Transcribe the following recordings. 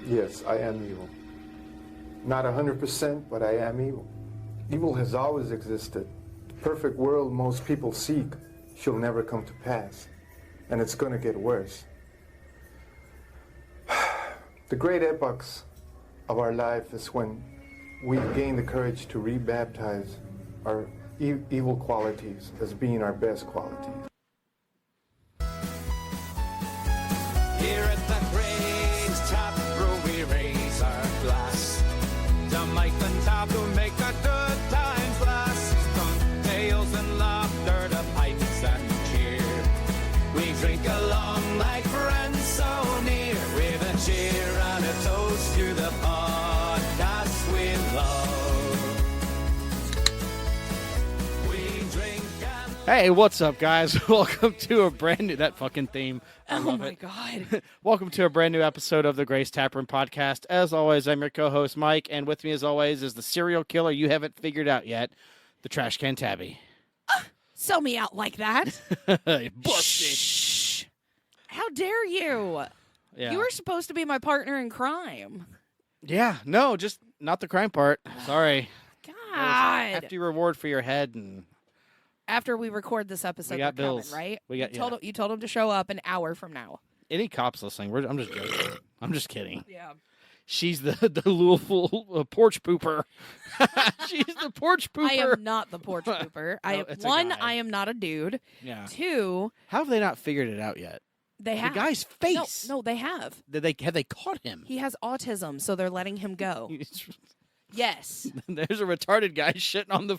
Yes, I am evil. Not 100%, but I am evil. Evil has always existed. The perfect world most people seek shall never come to pass. And it's going to get worse. The great epochs of our life is when we gain the courage to rebaptize our evil qualities as being our best qualities. Here at the Grace Tap Brew, we raise our glass to Mike and Tab who make the good times last. From tales and laughter to pipes and cheer, we drink along like friends so near, with a cheer and a toast to the podcast we love. We drink and Hey, what's up, guys? Welcome to a brand new... That fucking theme. I love it. God. Welcome to a brand new episode of the Grace Taproom Podcast. As always, I'm your co-host, Mike, and with me, as always, is the serial killer you haven't figured out yet, the Trash Can Tabby. Sell me out like that. Busted. Shh. How dare you? Yeah. You were supposed to be my partner in crime. Yeah, no, just not the crime part. Sorry. God. Hefty reward for your head, and After we record this episode, We got they're coming, bills. right? We got- you told him to show up an hour from now. any cops listening, I'm just joking. I'm just kidding. Yeah. She's the Louisville porch pooper. She's the porch pooper. I am not the porch pooper. No, it's a One, guy. I am not a dude. Yeah. Two, How have they not figured it out yet? they have. The guy's face. No, they have. Have they caught him? He has autism, so they're letting him go. Yes. There's a retarded guy shitting on the.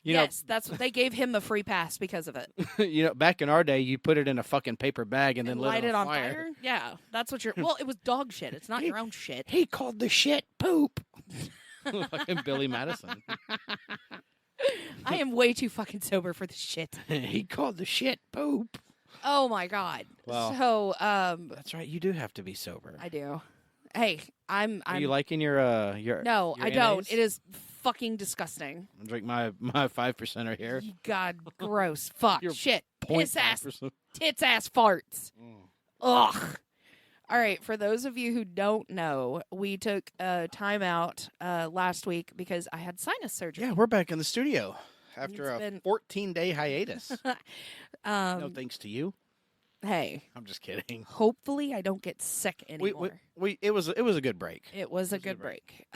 Yes, that's what they gave him the free pass because of it. Back in our day, you put it in a fucking paper bag and then lit light it on fire. fire? Yeah, that's what you're. Well, it was dog shit. It's not your own shit. He called the shit poop. Fucking Billy Madison. I am way too fucking sober for this shit. He called the shit poop. Oh my god. Well, So, That's right. You do have to be sober. I do. Hey, I'm. Are you liking your No, your I don't. NAs? It is fucking disgusting. I'll drink my 5%er here. God, gross. Fuck. Your Shit. Piss ass. 0.5%. Tits ass farts. Mm. Ugh. All right, for those of you who don't know, we took time out last week because I had sinus surgery. Yeah, we're back in the studio after It's a been- 14-day hiatus. No thanks to you. Hey, I'm just kidding. hopefully I don't get sick anymore. It was a good break. It was a It was a good good break.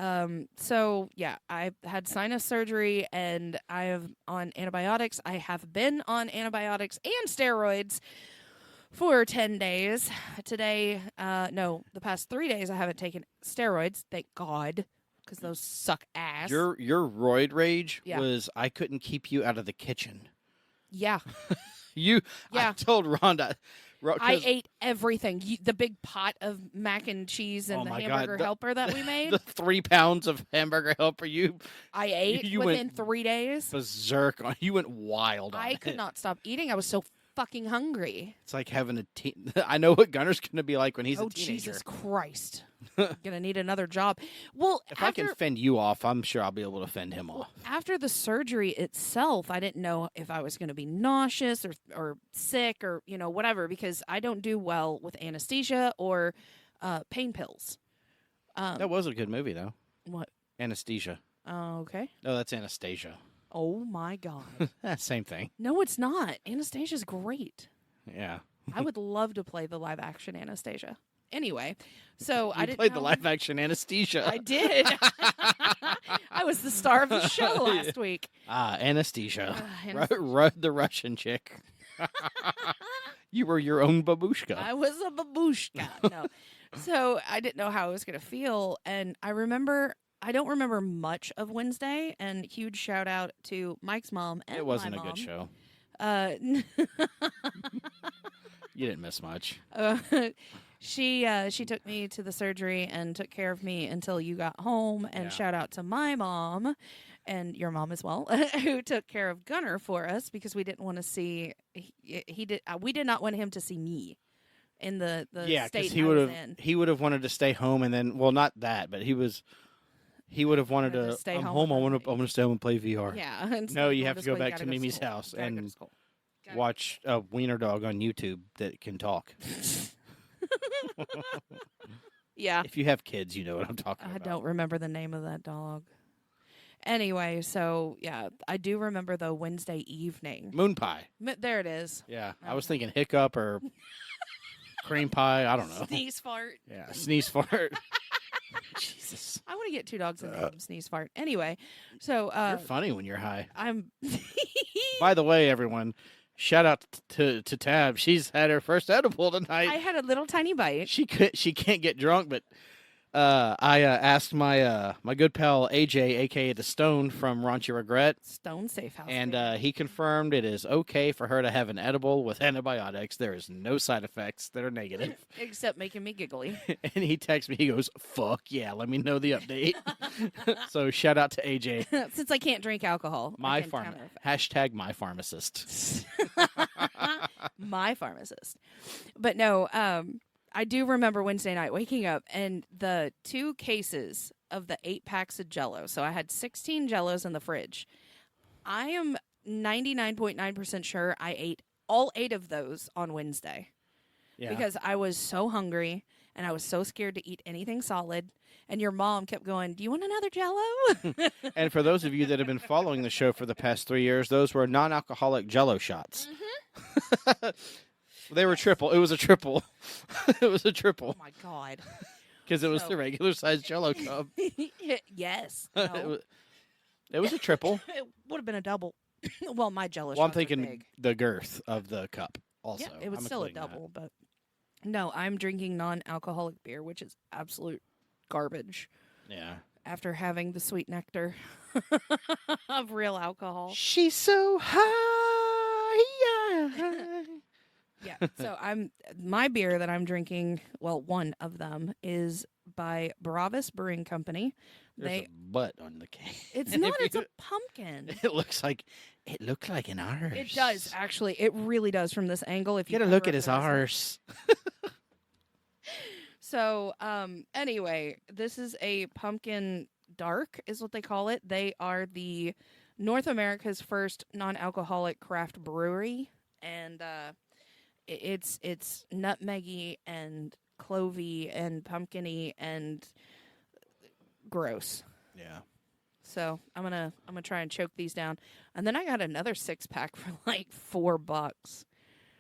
So yeah, I had sinus surgery and I have on antibiotics. I have been on antibiotics and steroids for 10 days. Today, the past 3 days I haven't taken steroids. Thank God, because those suck ass. Your roid rage Yeah. was I couldn't keep you out of the kitchen. Yeah, I Yeah. told Rhonda. I ate everything. The big pot of mac and cheese and Oh the my God, hamburger the- helper that we made. the 3 pounds of hamburger helper. You I ate you within went 3 days. berserk on. You went wild on I it. could not stop eating. I was so fucking hungry. It's like having a teen. I know what Gunner's going to be like when he's Oh, a teenager. Jesus Christ. Gonna need another job. Well, If I can fend you off, I'm sure I'll be able to fend him off. after the surgery itself, I didn't know if I was going to be nauseous or sick or, whatever, because I don't do well with anesthesia or pain pills. That was a good movie, though. What? Anesthesia. Okay. No, that's Anastasia. Oh, my God. Same thing. No, it's not. Anastasia's great. Yeah. I would love to play the live action Anastasia. Anyway, so I You didn't played the know- live action Anesthesia. I did. I was the star of the show last week. Anesthesia. Anesthesia. The Russian chick. You were your own babushka. I was a babushka. No. So I didn't know how I was going to feel. And I don't remember much of Wednesday. And huge shout out to Mike's mom and It wasn't my a good show. mom. You didn't miss much. She took me to the surgery and took care of me until you got home. And Yeah. shout out to my mom and your mom as well, who took care of Gunner for us because we didn't want to see we did not want him to see me in the Yeah, state because I was in. he would have wanted to stay home, and then not that, but he would have wanted Wanted to to stay I'm home home. I with want to stay home and play VR. Yeah. and No, you we'll have to just go wait, back gotta to go Mimi's school. house Gotta go to and school. watch a wiener dog on YouTube that can talk. Yeah. If you have kids, you know what I'm talking I about. don't remember the name of that dog. Anyway, so yeah, I do remember the Wednesday evening. Moon pie. There it is. Yeah, I was thinking hiccup or cream pie. I don't know. Sneeze fart. Yeah, sneeze fart. Jesus. I want to get 2 dogs in the name Sneeze fart. Anyway, so You're funny when you're high. I'm. By the way, everyone, shout out to Tab. She's had her first edible tonight. I had a little tiny bite. She can't get drunk, but I asked my my good pal AJ, aka the Stone from Raunchy Regret, Stone Safe House. and baby. he confirmed it is okay for her to have an edible with antibiotics. There is no side effects that are negative. Except making me giggly. And he texts me, he goes, "Fuck yeah, let me know the update." So shout out to AJ, Since I can't drink alcohol. I my can hashtag my pharmacist. my pharmacist. But no, I do remember Wednesday night waking up and the 2 cases of the 8 packs of Jell-O. So I had 16 Jell-Os in the fridge. I am 99.9% sure I ate all 8 of those on Wednesday Yeah. because I was so hungry and I was so scared to eat anything solid. And your mom kept going, "Do you want another Jell-O?" And for those of you that have been following the show for the past 3 years, those were non-alcoholic Jell-O shots. They were triple. It was a triple. It was a Oh triple my God. because it was So- the regular size Jell-O cup. Yes. it, No. was, it was a triple. It would have been a double. Well, my Jell-O Well, I'm shots are thinking big. the girth of the cup. Also, Yeah, it was I'm still a including that. double, but no, I'm drinking non-alcoholic beer, which is absolute garbage Yeah. after having the sweet nectar of real alcohol. She's so high. Yeah, so my beer that I'm drinking, well, one of them is by Barabbas Brewing Company. There's a butt on the can. It's And not, if it's you- a pumpkin. It looked like an arse. It does, actually. It really does from this angle. If you Get a cover look up at his the rest of it. arse. So, anyway, this is a pumpkin dark, is what they call it. They are the North America's first non-alcoholic craft brewery, and it's nutmeggy and clovey and pumpkiny and gross. Yeah. So I'm gonna try and choke these down, and then I got another 6-pack for like $4.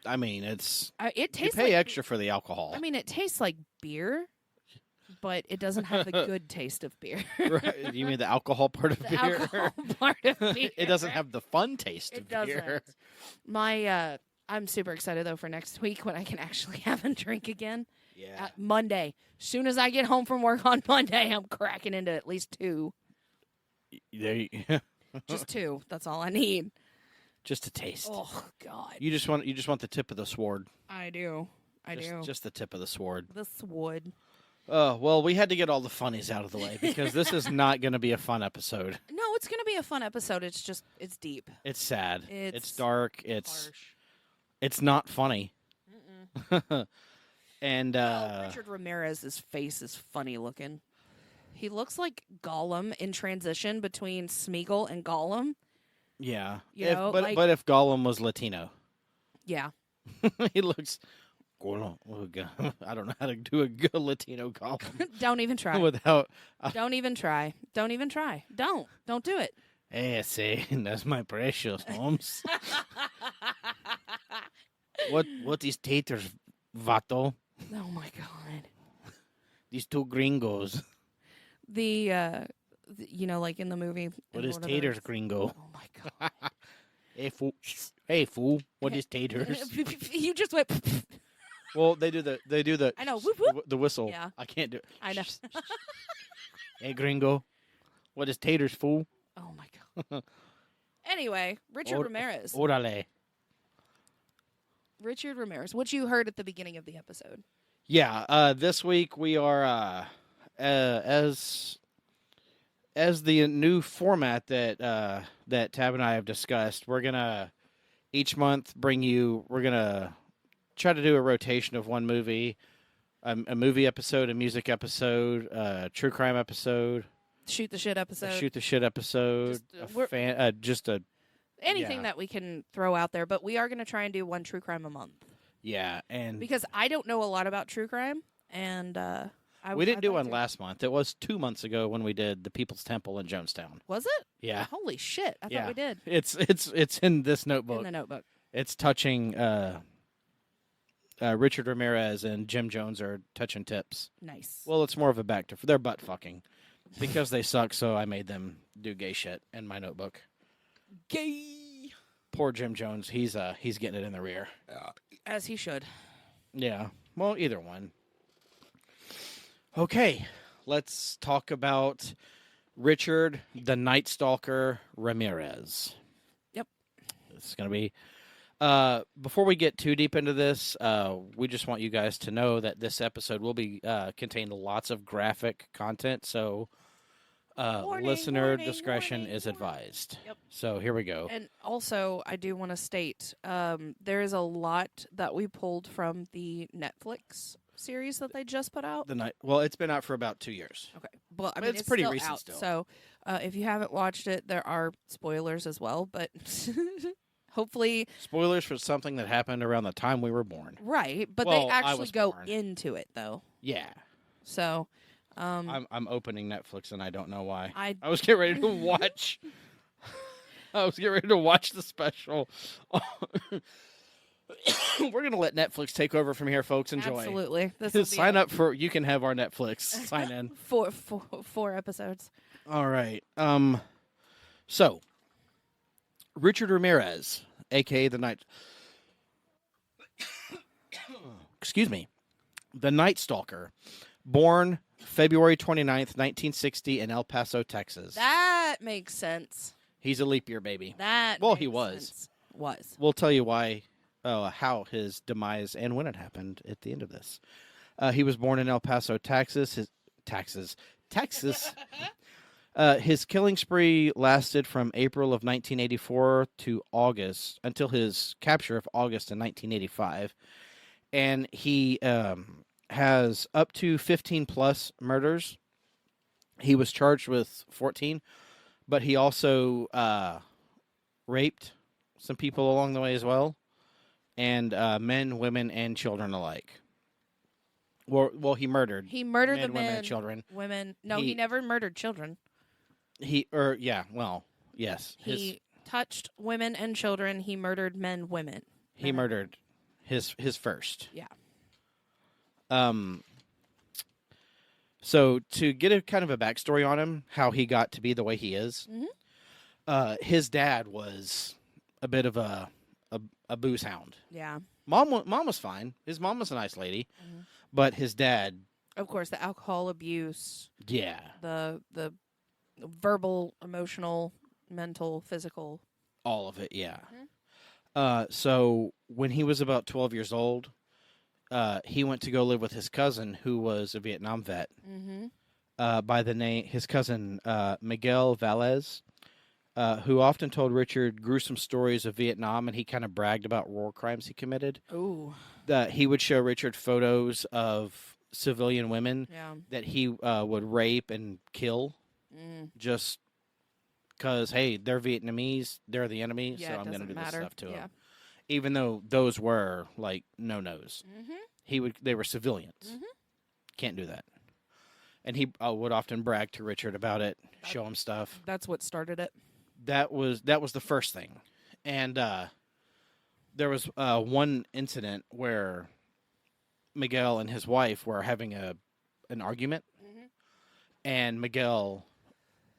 I mean, it It you tastes pay like extra for the alcohol. I mean, it tastes like beer, but it doesn't have the good taste of beer. Right. You mean the alcohol part of The beer? alcohol part of beer. It doesn't have the fun taste It of doesn't. beer. I'm super excited though for next week when I can actually have a drink again. Yeah. Monday. Soon as I get home from work on Monday, I'm cracking into at least 2. There you, Just 2. That's all I need. just a taste. Oh God. You just want the tip of the sword. I do. I do. Just the tip of the sword. This wood. Oh, well, we had to get all the funnies out of the way because this is not going to be a fun episode. No, it's gonna be a fun episode. It's deep. It's sad. It's It's dark. It's Harsh. it's not funny. And Richard Ramirez's face is funny looking. He looks like Gollum in transition between Smeagol and Gollum. yeah. You If- know, but like- but if Gollum was Latino, Yeah. he looks. Gollum. Oh, God. I don't know how to do a good Latino Gollum Don't even try. without. Don't even try. Don't even try. Don't do it. Hey, say that's my precious Holmes. What these taters, vato? Oh my God. These 2 gringos. Like in the movie. What in is Lord of the taters, Rings. gringo? Oh my God. Hey fool! Hey fool! What is taters? You just went. Well, they do the. I know, whoop, whoop. The whistle. Yeah. I can't do it. I know. Hey, gringo. What is taters, fool? Oh my God. Anyway, Richard Ramirez. Orale. Richard Ramirez. What you heard at the beginning of the episode. Yeah. This week we are as the new format that Tab and I have discussed. We're gonna each month bring you. We're gonna try to do a rotation of one movie, a movie episode, a music episode, a true crime episode, Shoot the shit episode. a shoot the shit episode, Just, anything yeah. that we can throw out there, but we are going to try and do one true crime a month yeah, and because I don't know a lot about true crime. and We didn't I'd do like one to. last month. It was 2 months ago when we did the People's Temple in Jonestown. Was it? Yeah. Holy shit! I Yeah. thought we did It's in this in notebook. the notebook. It's touching Richard Ramirez and Jim Jones are touching tips. Nice. Well, it's more of a back to they're butt fucking because they suck. So I made them do gay shit in my notebook. Gay. Poor Jim Jones. He's getting it in the rear. As he should. Yeah. Well, either one. Okay, let's talk about Richard the Night Stalker Ramirez. Yep. This is going to be. Before we get too deep into this, we just want you guys to know that this episode will be contain lots of graphic content, so listener discretion is advised. Yep. So here we go. And also, I do want to state there is a lot that we pulled from the Netflix series that they just put out. Well, it's been out for about 2 years. Okay, well, I But mean, it's pretty still recent out, still. So, if you haven't watched it, there are spoilers as well. But hopefully, Spoilers for something that happened around the time we were born. right? But Well, they I actually was go born. into it though. Yeah. So, I'm opening Netflix and I don't know why. I I was getting ready to watch. I was getting ready to watch the special. We're gonna let Netflix take over from here, folks. Enjoy. absolutely this will be Sign up for. You can have our Netflix. Sign in. four episodes. All right. So Richard Ramirez, aka the Night. Excuse me, the Night Stalker, born February 29th, 1960, in El Paso, Texas. That makes sense. He's a leap year baby. That Well, makes he was. sense. Was We'll tell you why, how his demise and when it happened at the end of this. He was born in El Paso, Texas. Texas. His killing spree lasted from April of 1984 to August, until his capture of August in 1985. And he has up to 15 plus murders. He was charged with 14, but he also raped some people along the way as well, and men, women, and children alike. Well, he murdered. he murdered the men, women, men, and children. women? No, He- he never murdered children. Yes. He touched women and children. He murdered men, women. He murdered his first. Yeah. So to get a kind of a backstory on him, how he got to be the way he is, his dad was a bit of a booze hound. Yeah. Mom was fine. His mom was a nice lady, but his dad, Of course, the alcohol abuse, yeah, the verbal, emotional, mental, physical. all of it, yeah. So when he was about 12 years old, he went to go live with his cousin, who was a Vietnam vet, by the name, his cousin Miguel Valles, who often told Richard gruesome stories of Vietnam, and he kind of bragged about war crimes he committed. Ooh. He would show Richard photos of civilian women Yeah. that he would rape and kill, just because, hey, they're Vietnamese, they're the enemy, Yeah, so it I'm going to doesn't do this matter. stuff to Yeah. them. Even though those were like no-nos, they were civilians. Can't do that. And he would often brag to Richard about it, show him stuff. That's what started it. That was the first thing. And there was one incident where Miguel and his wife were having an argument, and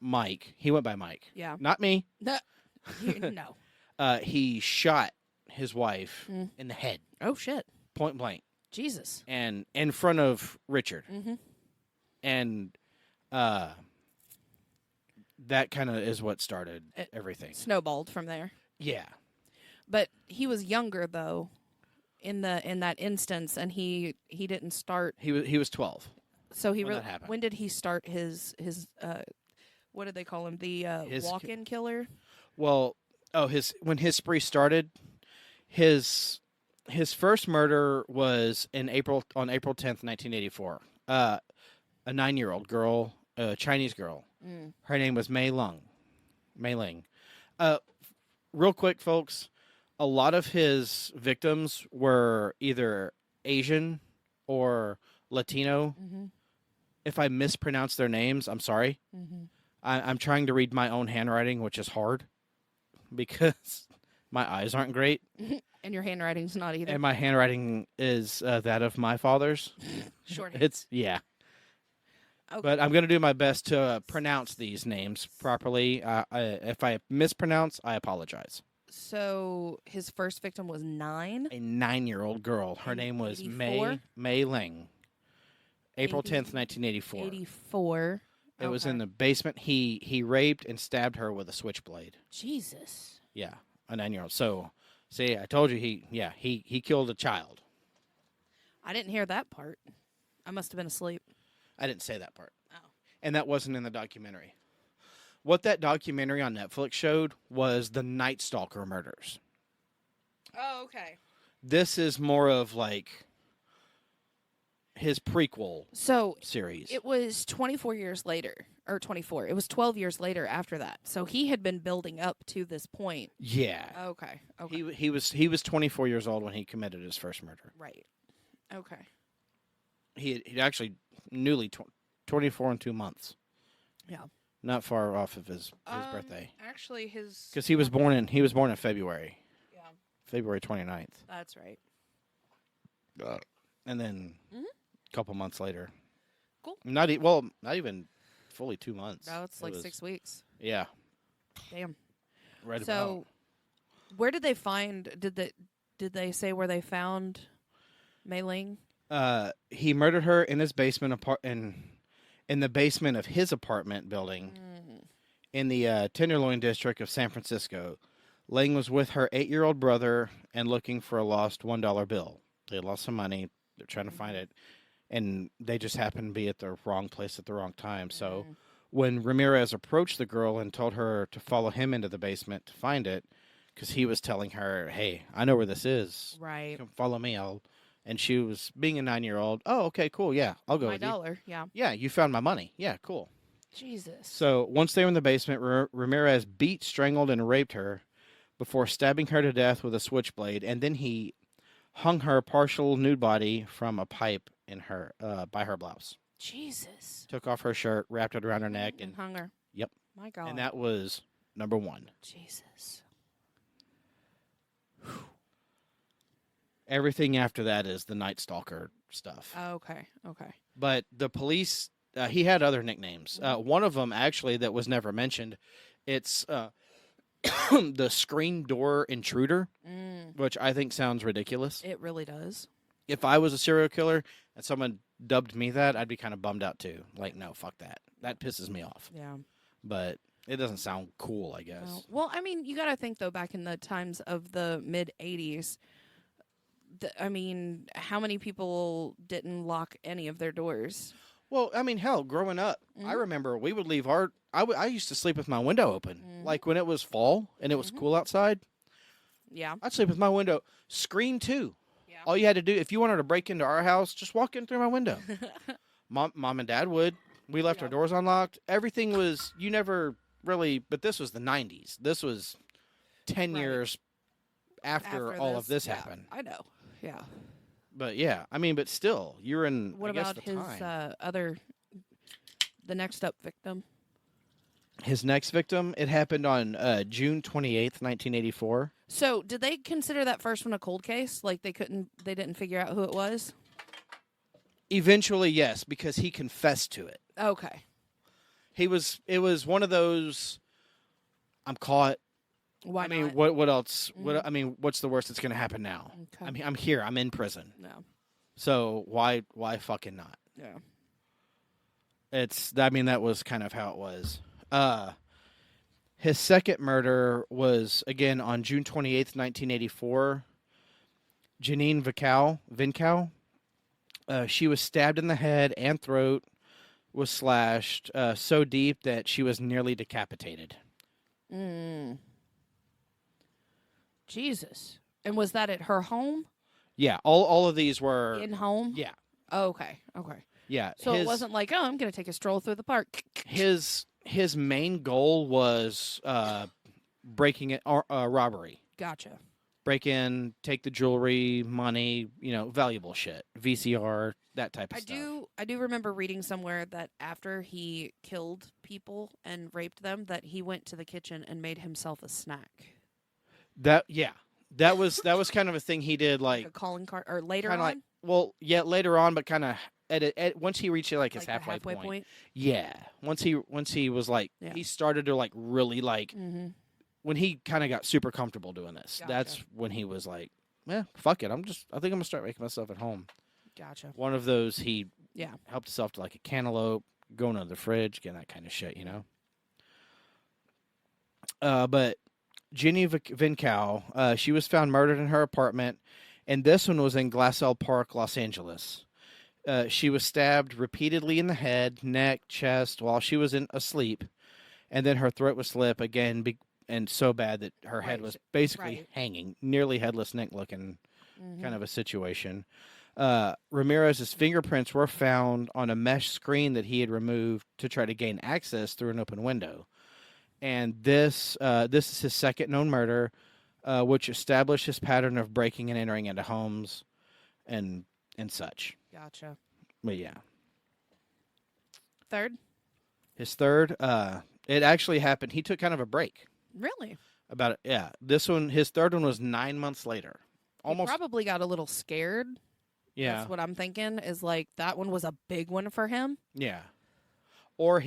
Mike, he went by Mike. Yeah. Not me. No. He shot his wife in the head, Oh shit. point blank, Jesus. and in front of Richard. And that kind of is what started everything. Snowballed from there. Yeah. But he was younger though, in that instance, and he didn't start. He was 12. So he when really. that happened. When did he start his what did they call him? The His walk-in killer. Well, when his spree started, his first murder was on April 10th, 1984. A 9-year-old girl, a Chinese girl. Her name was Mei Ling. Real quick, folks, a lot of his victims were either Asian or Latino. Mm-hmm. If I mispronounce their names, I'm sorry. Mm-hmm. I'm trying to read my own handwriting, which is hard because my eyes aren't great. And your handwriting's not either. And my handwriting is that of my father's. Shorthand. Yeah. Okay. But I'm going to do my best to pronounce these names properly. If I mispronounce, I apologize. So his first victim was 9. A 9-year-old girl. Her In name was 84? May Ling. April 10th, 80 1984. 84. It was Okay. in the basement. He raped and stabbed her with a switchblade. Jesus. Yeah, a 9-year-old. So, see, I told you he killed a child. I didn't hear that part. I must have been asleep. I didn't say that part. Oh. And that wasn't in the documentary. What that documentary on Netflix showed was the Night Stalker murders. Oh, okay. This is more of like his prequel So series. it was 24 years later, or 24. It was 12 years later after that. So he had been building up to this point. Yeah. Okay. Okay. He was 24 years old when he committed his first murder. Right. Okay. He actually newly 24 and 2 months. Yeah. Not far off of his birthday. Actually, his. Because he was born in February. Yeah, February 29th. that's right. And then a couple months later. Cool. Not even fully 2 months. No, it's like 6 weeks. Yeah. Damn. Right So, where did they find? Did they say where they found Mei Ling? about. He murdered her in his basement in the basement of his apartment building in the Tenderloin district of San Francisco. Ling was with her 8-year-old brother and looking for a lost $1 bill. They had lost some money. They're trying to find it. And they just happened to be at the wrong place at the wrong time. So when Ramirez approached the girl and told her to follow him into the basement to find it, because he was telling her, hey, I know where this is. Right. Come follow me. And she was, being a 9-year-old, oh, okay, cool, yeah, I'll go My with you. dollar. Yeah. Yeah, you found my money. Yeah, cool. Jesus. So once they were in the basement, Ramirez beat, strangled, and raped her before stabbing her to death with a switchblade, and then he hung her partial nude body from a pipe in her by her blouse. Jesus. Took off her shirt, wrapped it around her neck, And and hung her. Yep. My God. and that was number 1. Jesus. Everything after that is the Night Stalker stuff. Okay. Okay. But the police, he had other nicknames. One of them, actually, that was never mentioned, it's the screen door intruder, which I think sounds ridiculous. It really does. If I was a serial killer and someone dubbed me that, I'd be kind of bummed out too. Like, no, fuck that. That pisses me off. Yeah. But it doesn't sound cool, I guess. No. Well, I mean, you got to think, though, back in the times of the mid-'80s, I mean, how many people didn't lock any of their doors? Well, I mean, hell, growing up, I remember we would leave I used to sleep with my window open. Like when it was fall and it was cool outside, Yeah. I'd sleep with my window. Screen too. Yeah. All you had to do, if you wanted to break into our house, just walk in through my window. Mom and Dad would. We left our doors unlocked. Everything was, you never really, but this was the 90s. This was 10 Right. years after all of this yeah, happened. I know. Yeah. But yeah, I mean, but still, you're in, What I guess, about the his time. the next up victim? His next victim, it happened on June 28th, 1984. So, did they consider that first one a cold case? Like they didn't figure out who it was? Eventually, yes, because he confessed to it. Okay. It was one of those, I'm caught. Why I mean, not? what else? What I mean, what's the worst that's going to happen now? Okay. I'm here. I'm in prison. No. So why fucking not? Yeah. That was kind of how it was. His second murder was again on June 28th, 1984. Janine Vincow. She was stabbed in the head and throat, was slashed so deep that she was nearly decapitated. Jesus. And was that at her home? Yeah, all of these were In home? Yeah, Oh, okay. Okay. yeah. So it wasn't like, oh, I'm going to take a stroll through the park. His main goal was breaking it, robbery. Gotcha. break in, take the jewelry, money, valuable shit, VCR, that type of stuff. I do remember reading somewhere that after he killed people and raped them, that he went to the kitchen and made himself a snack. That was kind of a thing he did, Like a calling card, or later on? Later on, but kind of once he reached his the halfway point. Yeah. Once he was like, he started to like really like, when he kind of got super comfortable doing this, Gotcha. that's when he was like, fuck it. I think I'm going to start making myself at home. Gotcha. One of those, he Yeah. helped himself to like a cantaloupe, going to the fridge, getting that kind of shit, But Jenny Vincow, she was found murdered in her apartment, and this one was in Glassell Park, Los Angeles. She was stabbed repeatedly in the head, neck, chest while she was asleep, and then her throat was slit again, and so bad that her head was basically hanging, nearly headless Nick looking kind of a situation. Ramirez's fingerprints were found on a mesh screen that he had removed to try to gain access through an open window. And this is his second known murder, which established his pattern of breaking and entering into homes and such. Gotcha. But yeah. Third? His third, it actually happened. He took kind of a break. Really? About it, yeah. This one, his third one was 9 months later. Almost. He probably got a little scared. Yeah. That's what I'm thinking, is like that one was a big one for him. Yeah. Or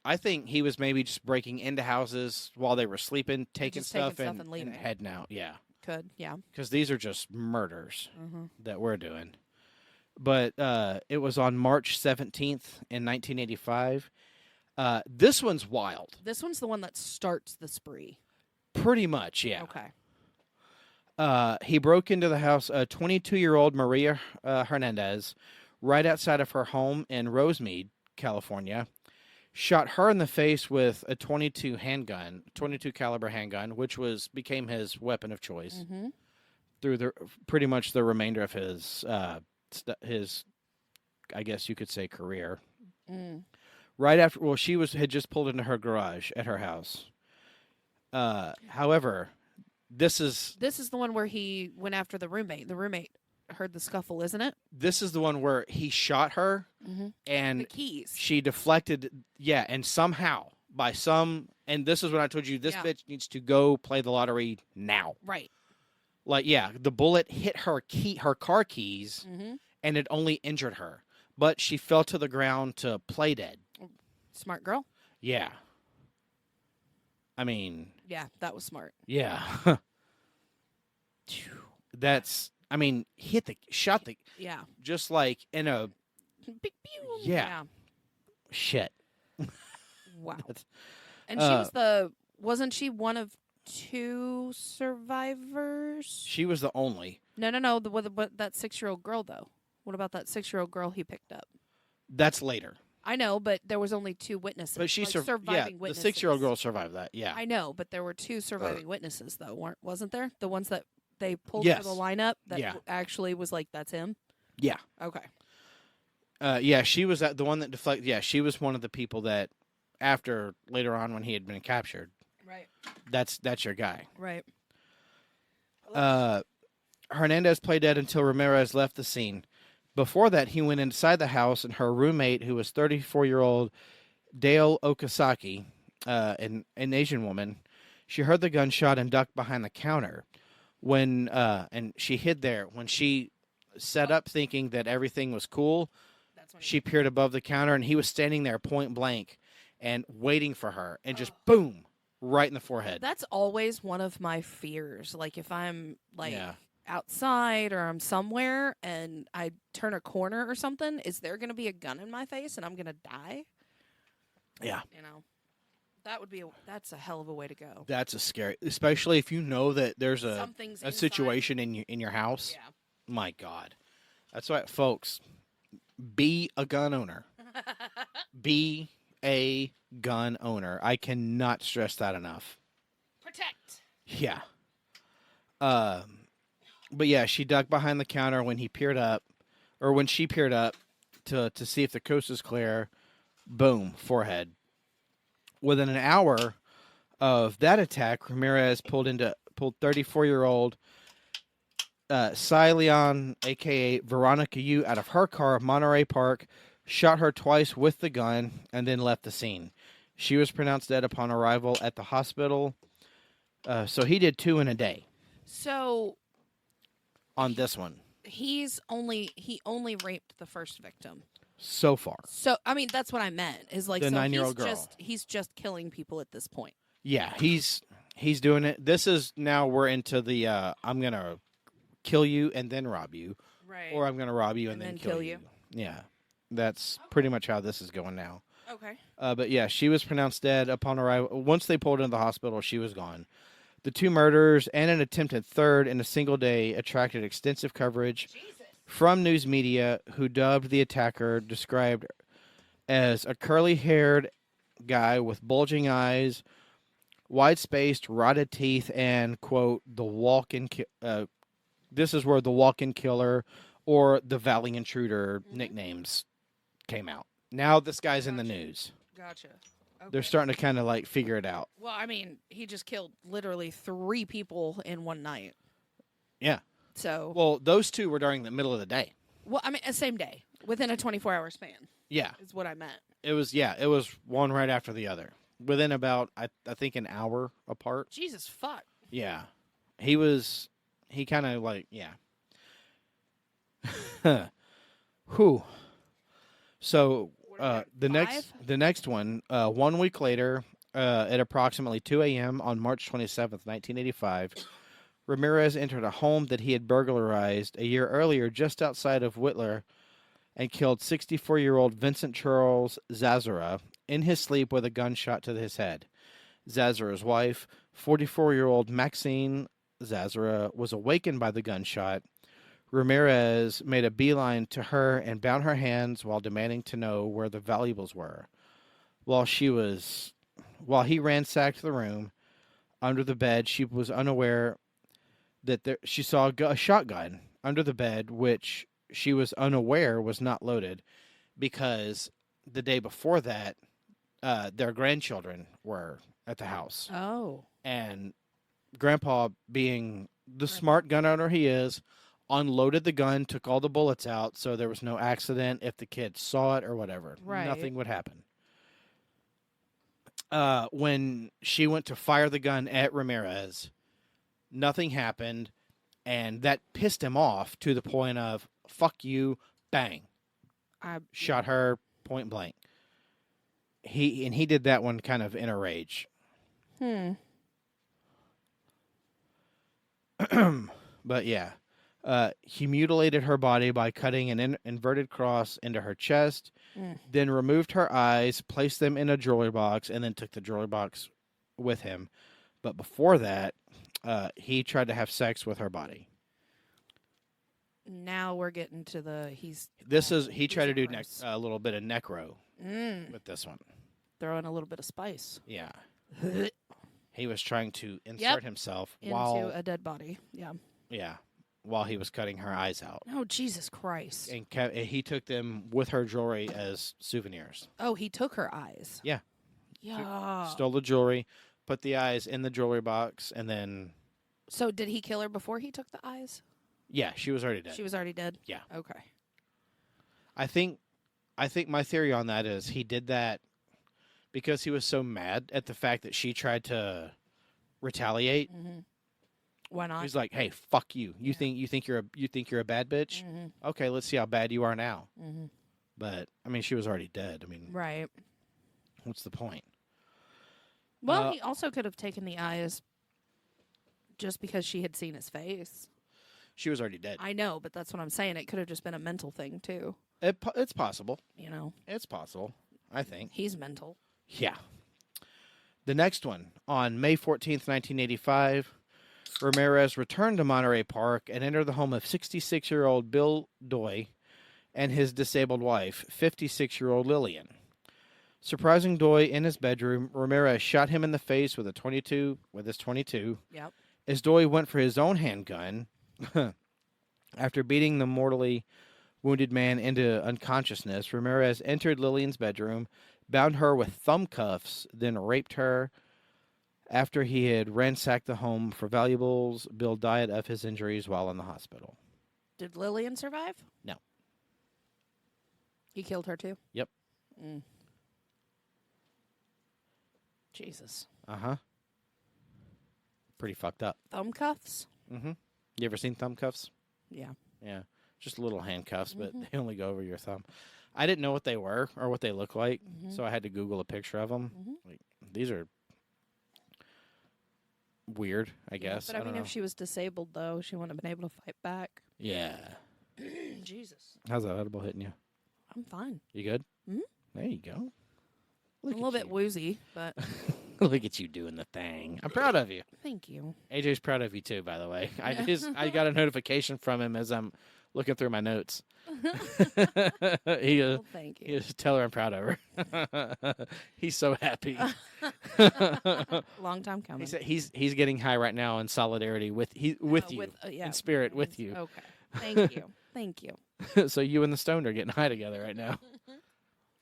I think he was maybe just breaking into houses while they were sleeping, taking stuff and leaving. and heading out. Yeah. Could, yeah. Because these are just murders that we're doing. But it was on March 17th in 1985. This one's wild. This one's the one that starts the spree. Pretty much, yeah. Okay. He broke into the house, 22-year-old Maria Hernandez, right outside of her home in Rosemead, California. Shot her in the face with a .22 caliber handgun, which became his weapon of choice through pretty much the remainder of his, I guess you could say, career. Right after, she had just pulled into her garage at her house. However, this is the one where he went after the roommate. The roommate heard the scuffle, isn't it? This is the one where he shot her, and the keys. She deflected, and somehow and this is when I told you this bitch needs to go play the lottery now. Right. Like, the bullet hit her car keys, and it only injured her, but she fell to the ground to play dead. Smart girl. Yeah. I mean. Yeah, that was smart. Yeah. Shot the. Yeah. Just like in a. Big pew. Yeah. Shit. Wow. And she wasn't she one of two survivors? She was the only. No. That 6-year-old girl, though. What about that 6-year-old girl he picked up? That's later. I know, but there was only 2 witnesses. But she surviving witnesses. The 6-year-old girl survived that. Yeah, I know, but there were 2 surviving witnesses, though, wasn't there? The ones that they pulled for the lineup that actually was like, that's him. Yeah. Okay. She was the one that deflected. Yeah, she was one of the people that later on when he had been captured. Right. That's your guy. Right. Hernandez played dead until Ramirez left the scene. Before that, he went inside the house, and her roommate, who was 34-year-old Dale Okasaki, an Asian woman, she heard the gunshot and ducked behind the counter. And she hid there. When she set up thinking that everything was cool, she peered above the counter, and he was standing there point blank and waiting for her, and just boom, right in the forehead. That's always one of my fears. Like, if I'm outside or I'm somewhere and I turn a corner or something, is there going to be a gun in my face and I'm going to die? Yeah. That's a hell of a way to go. That's a scary, especially if you know that there's a Something's situation in your house. Yeah. My God. That's why, folks, be a gun owner. Be a gun owner. I cannot stress that enough. Protect. Yeah. But yeah, she ducked behind the counter when she peered up to see if the coast is clear. Boom, forehead. Within an hour of that attack, Ramirez pulled 34-year-old Cy Leon, a.k.a. Veronica Yu, out of her car, Monterey Park, shot her twice with the gun, and then left the scene. She was pronounced dead upon arrival at the hospital. So he did 2 in a day So on this one he only raped the first victim. so far. So I mean that's what I meant is like The so 9-year-old girl. He's just killing people at this point. Yeah, he's doing it. This is now we're into the I'm going to kill you and then rob you. Right. Or I'm going to rob you and then kill you. Yeah, that's pretty much how this is going now. Okay. But yeah, she was pronounced dead upon arrival. Once they pulled her into the hospital, she was gone. The 2 murders and an attempted third in a single day attracted extensive coverage from news media, who dubbed the attacker, described as a curly-haired guy with bulging eyes, wide-spaced, rotted teeth, and, quote, the walk-in this is where the walk-in killer or the Valley Intruder nicknames came out. Now this guy's in the news. Gotcha. Okay. They're starting to kind of like figure it out. Well, I mean, he just killed literally 3 people in one night. Yeah. So. Well, those 2 were during the middle of the day. Well, I mean, same day within a 24-hour span. Yeah. Is what I meant. It was one right after the other. Within about I think an hour apart. Jesus fuck. Yeah. He kind of like, yeah. Whew. So the next one, 1 week later, at approximately 2 a.m. on March 27th, 1985, Ramirez entered a home that he had burglarized a year earlier just outside of Whitler and killed 64-year-old Vincent Charles Zazara in his sleep with a gunshot to his head. Zazara's wife, 44-year-old Maxine Zazara, was awakened by the gunshot. Ramirez made a beeline to her and bound her hands while demanding to know where the valuables were. While he ransacked the room under the bed, she was unaware that she saw a shotgun under the bed, which she was unaware was not loaded because the day before that, their grandchildren were at the house. Oh. And Grandpa, being the smart gun owner he is, unloaded the gun, took all the bullets out, so there was no accident if the kids saw it or whatever. Right. Nothing would happen. When she went to fire the gun at Ramirez, nothing happened, and that pissed him off to the point of, fuck you, bang. I Shot her point blank. He did that one kind of in a rage. But yeah. He mutilated her body by cutting an inverted cross into her chest, then removed her eyes, placed them in a jewelry box, and then took the jewelry box with him. But before that, he tried to have sex with her body. Now we're getting to the He tried to do a little bit of necro with this one. Throwing a little bit of spice. Yeah. He was trying to insert himself into a dead body. Yeah. Yeah. While he was cutting her eyes out. Oh, Jesus Christ. And he took them with her jewelry as souvenirs. Oh, he took her eyes. Yeah. Yeah. Stole the jewelry, put the eyes in the jewelry box, and then... So did he kill her before he took the eyes? Yeah, she was already dead. She was already dead? Yeah. Okay. I think my theory on that is he did that because he was so mad at the fact that she tried to retaliate. Mm-hmm. Why not? He's like, "Hey, fuck you. You think you're a bad bitch? Mm-hmm. Okay, let's see how bad you are now." Mm-hmm. But I mean, she was already dead. I mean, right. What's the point? Well, he also could have taken the eyes just because she had seen his face. She was already dead. I know, but that's what I'm saying. It could have just been a mental thing too. It's possible. You know, it's possible. I think he's mental. Yeah. The next one on May 14th, 1985. Ramirez returned to Monterey Park and entered the home of 66-year-old Bill Doy and his disabled wife, 56-year-old Lillian. Surprising Doy in his bedroom, Ramirez shot him in the face with his 22. Yep. As Doy went for his own handgun, after beating the mortally wounded man into unconsciousness, Ramirez entered Lillian's bedroom, bound her with thumb cuffs, then raped her. After he had ransacked the home for valuables, Bill died of his injuries while in the hospital. Did Lillian survive? No. He killed her too? Yep. Mm. Jesus. Uh-huh. Pretty fucked up. Thumb cuffs? Mm-hmm. You ever seen thumb cuffs? Yeah. Yeah. Just little handcuffs, but they only go over your thumb. I didn't know what they were or what they look like, so I had to Google a picture of them. Like, these are weird, I guess. But I mean, don't know. if she was disabled, though, she wouldn't have been able to fight back. Yeah. Jesus. How's that edible hitting you? I'm fine. You good? Mhm. There you go. I'm Look a little at bit you. woozy, but Look at you doing the thing. I'm proud of you. thank you. AJ's proud of you too, by the way. I got a notification from him as I'm looking through my notes. he Well, thank he you. goes, tell her I'm proud of her. He's so happy. Long time coming. He said he's getting high right now in solidarity with you, in spirit with you. Okay. Thank you. Thank you. So you and the stoned are getting high together right now.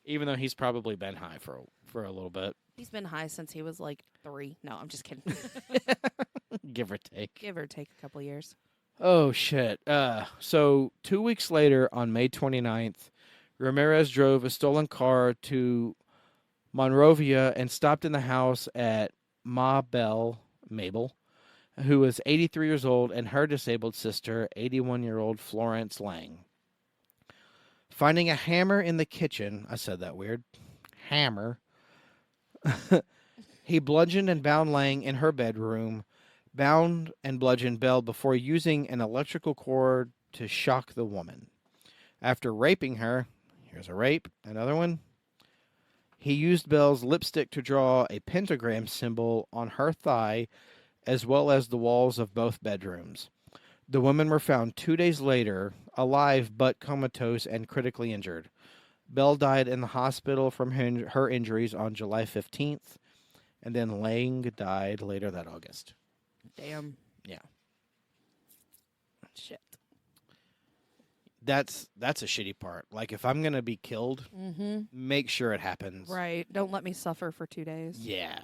Even though he's probably been high for a little bit, He's been high since he was like 3. No, I'm just kidding. give or take. Give or take a couple years. Oh, shit. So 2 weeks later, on May 29th, Ramirez drove a stolen car to Monrovia and stopped in the house at Mabel, who was 83 years old, and her disabled sister, 81-year-old Florence Lang. Finding a hammer in the kitchen, I said that weird, hammer, he bludgeoned and bound Lang in her bedroom, bound and bludgeoned Bell before using an electrical cord to shock the woman. After raping her, here's a rape, another one, he used Bell's lipstick to draw a pentagram symbol on her thigh as well as the walls of both bedrooms. The women were found 2 days later, alive but comatose and critically injured. Bell died in the hospital from her injuries on July 15th, and then Lang died later that August. Damn. Yeah. Shit. That's a shitty part. Like, if I'm going to be killed, make sure it happens. Right. Don't let me suffer for 2 days. Yeah.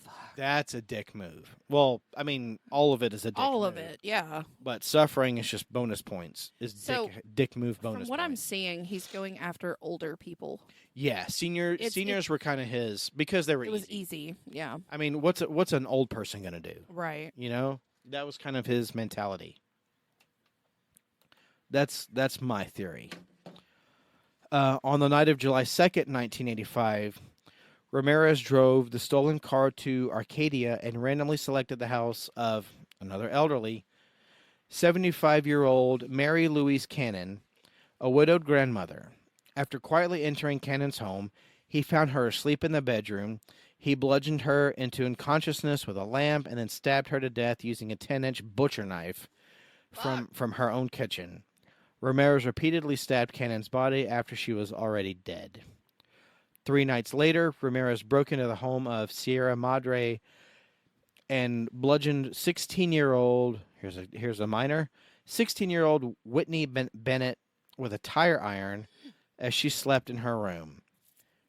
Fuck. That's a dick move. Well, I mean, all of it is a dick move. All of it, yeah. But suffering is just bonus points. So, Dick move bonus From what I'm points. seeing, he's going after older people. Yeah, seniors were kind of his because they were It was easy, yeah. I mean, what's an old person going to do? Right. You know? That was kind of his mentality. That's my theory. On the night of July 2nd, 1985, Ramirez drove the stolen car to Arcadia and randomly selected the house of another elderly, 75-year-old Mary Louise Cannon, a widowed grandmother. After quietly entering Cannon's home, he found her asleep in the bedroom. He bludgeoned her into unconsciousness with a lamp and then stabbed her to death using a 10-inch butcher knife from her own kitchen. Ramirez repeatedly stabbed Cannon's body after she was already dead. 3 nights later, Ramirez broke into the home of Sierra Madre and bludgeoned 16-year-old, here's a minor, 16-year-old Whitney Bennett with a tire iron as she slept in her room.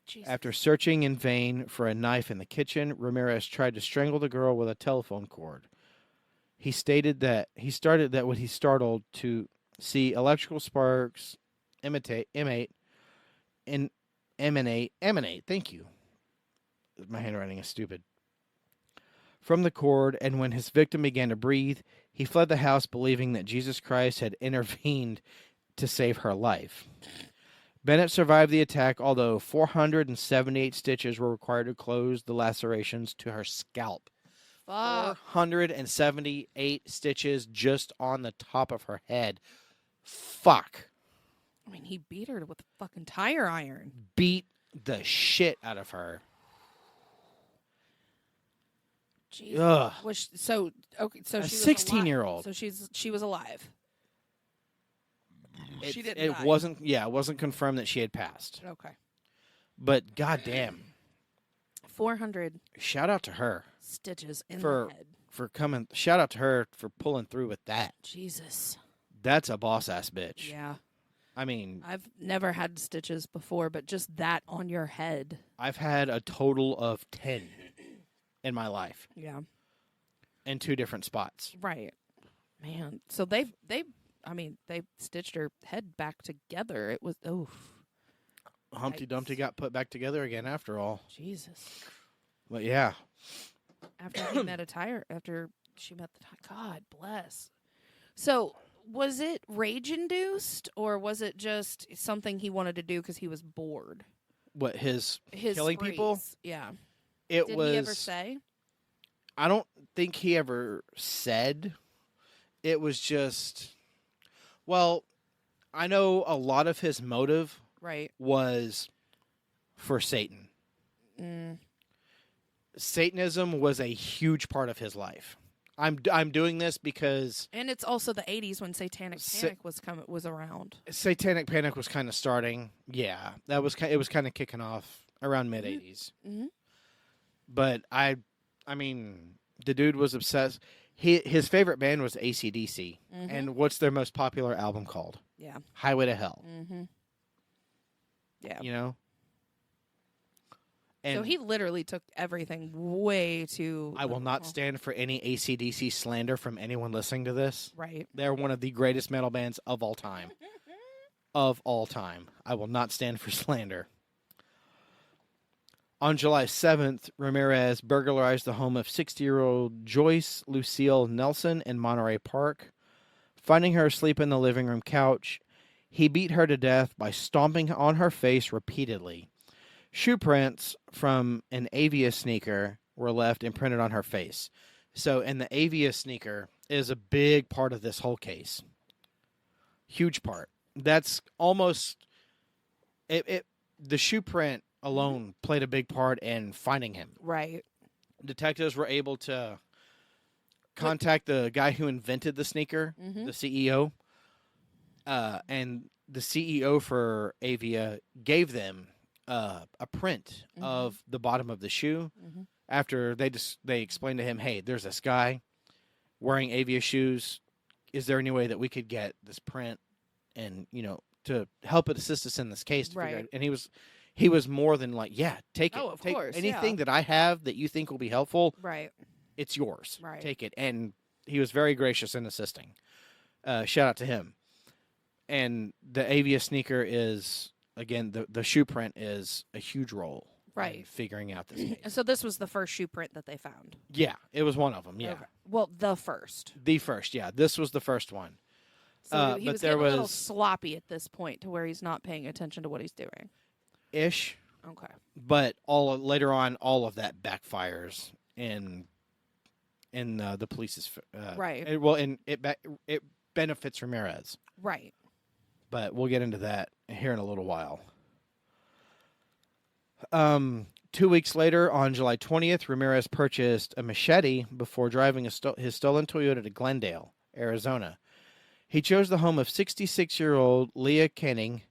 Jesus. After searching in vain for a knife in the kitchen, Ramirez tried to strangle the girl with a telephone cord. He stated that when he startled to see electrical sparks emanate. Thank you. My handwriting is stupid. From the cord, and when his victim began to breathe, he fled the house believing that Jesus Christ had intervened to save her life. Bennett survived the attack, although 478 stitches were required to close the lacerations to her scalp. Fuck. 478 stitches just on the top of her head. Fuck. I mean, he beat her with a fucking tire iron. Beat the shit out of her. Jesus. Ugh. So A she was 16-year-old. alive. So she was alive. She didn't die. It wasn't confirmed that she had passed. Okay. But goddamn. 400 Shout out to her stitches in for the head. for coming. Shout out to her for pulling through with that. Jesus. That's a boss ass bitch. Yeah. I mean, I've never had stitches before, but just that on your head. I've had a total of 10. in my life Yeah. in 2 different spots. Right. Man. So they stitched her head back together. It was Humpty Yikes. Dumpty got put back together again after all. Jesus. But yeah, After she met the God bless. So was it rage induced, or was it just something he wanted to do because he was bored? what his His killing people? freeze. Yeah. It Did was. he ever say? I don't think he ever said. It was just. Well, I know a lot of his motive Right. was for Satan. Mm. Satanism was a huge part of his life. I'm doing this because And it's also the 80s when Satanic Panic was around. Satanic Panic was kind of starting. Yeah, it was kind of kicking off around mid 80s. Mm-hmm. But I mean, the dude was obsessed. His favorite band was AC/DC. Mm-hmm. And what's their most popular album called? Yeah. Highway to Hell. Mm-hmm. Yeah. You know? And So he literally took everything way too. I will not stand for any AC/DC slander from anyone listening to this. Right. They're one of the greatest metal bands of all time. Of all time. I will not stand for slander. On July 7th, Ramirez burglarized the home of 60-year-old Joyce Lucille Nelson in Monterey Park. Finding her asleep in the living room couch, he beat her to death by stomping on her face repeatedly. Shoe prints from an Avia sneaker were left imprinted on her face. So, and the Avia sneaker is a big part of this whole case. Huge part. That's almost it. The shoe print alone played a big part in finding him. Right. Detectives were able to contact the guy who invented the sneaker, Mm-hmm. the CEO, and the CEO for Avia gave them a print Mhm. of the bottom of the shoe. Mm-hmm. After they explained to him, hey, there's this guy wearing Avia shoes. Is there any way that we could get this print and, to help assist us in this case? To figure Right. out? And he was more than like, yeah, take it. Oh, of Take course, anything yeah. that I have that you think will be helpful. Right. It's yours. Right. Take it. And he was very gracious in assisting. Shout out to him. And the Avia sneaker is, again, the shoe print is a huge role in Right. figuring out this case. And so this was the first shoe print that they found. Yeah, it was one of them. Yeah. Okay. Well, the first. The first. Yeah, this was the first one. So he but was there getting a little was- sloppy at this point to where he's not paying attention to what he's doing. Ish. Okay. But later on, all of that backfires in the police's Right. It benefits Ramirez. Right. But we'll get into that here in a little while. 2 weeks later, on July 20th, Ramirez purchased a machete before driving his stolen Toyota to Glendale, Arizona. He chose the home of 66-year-old Leah Kenning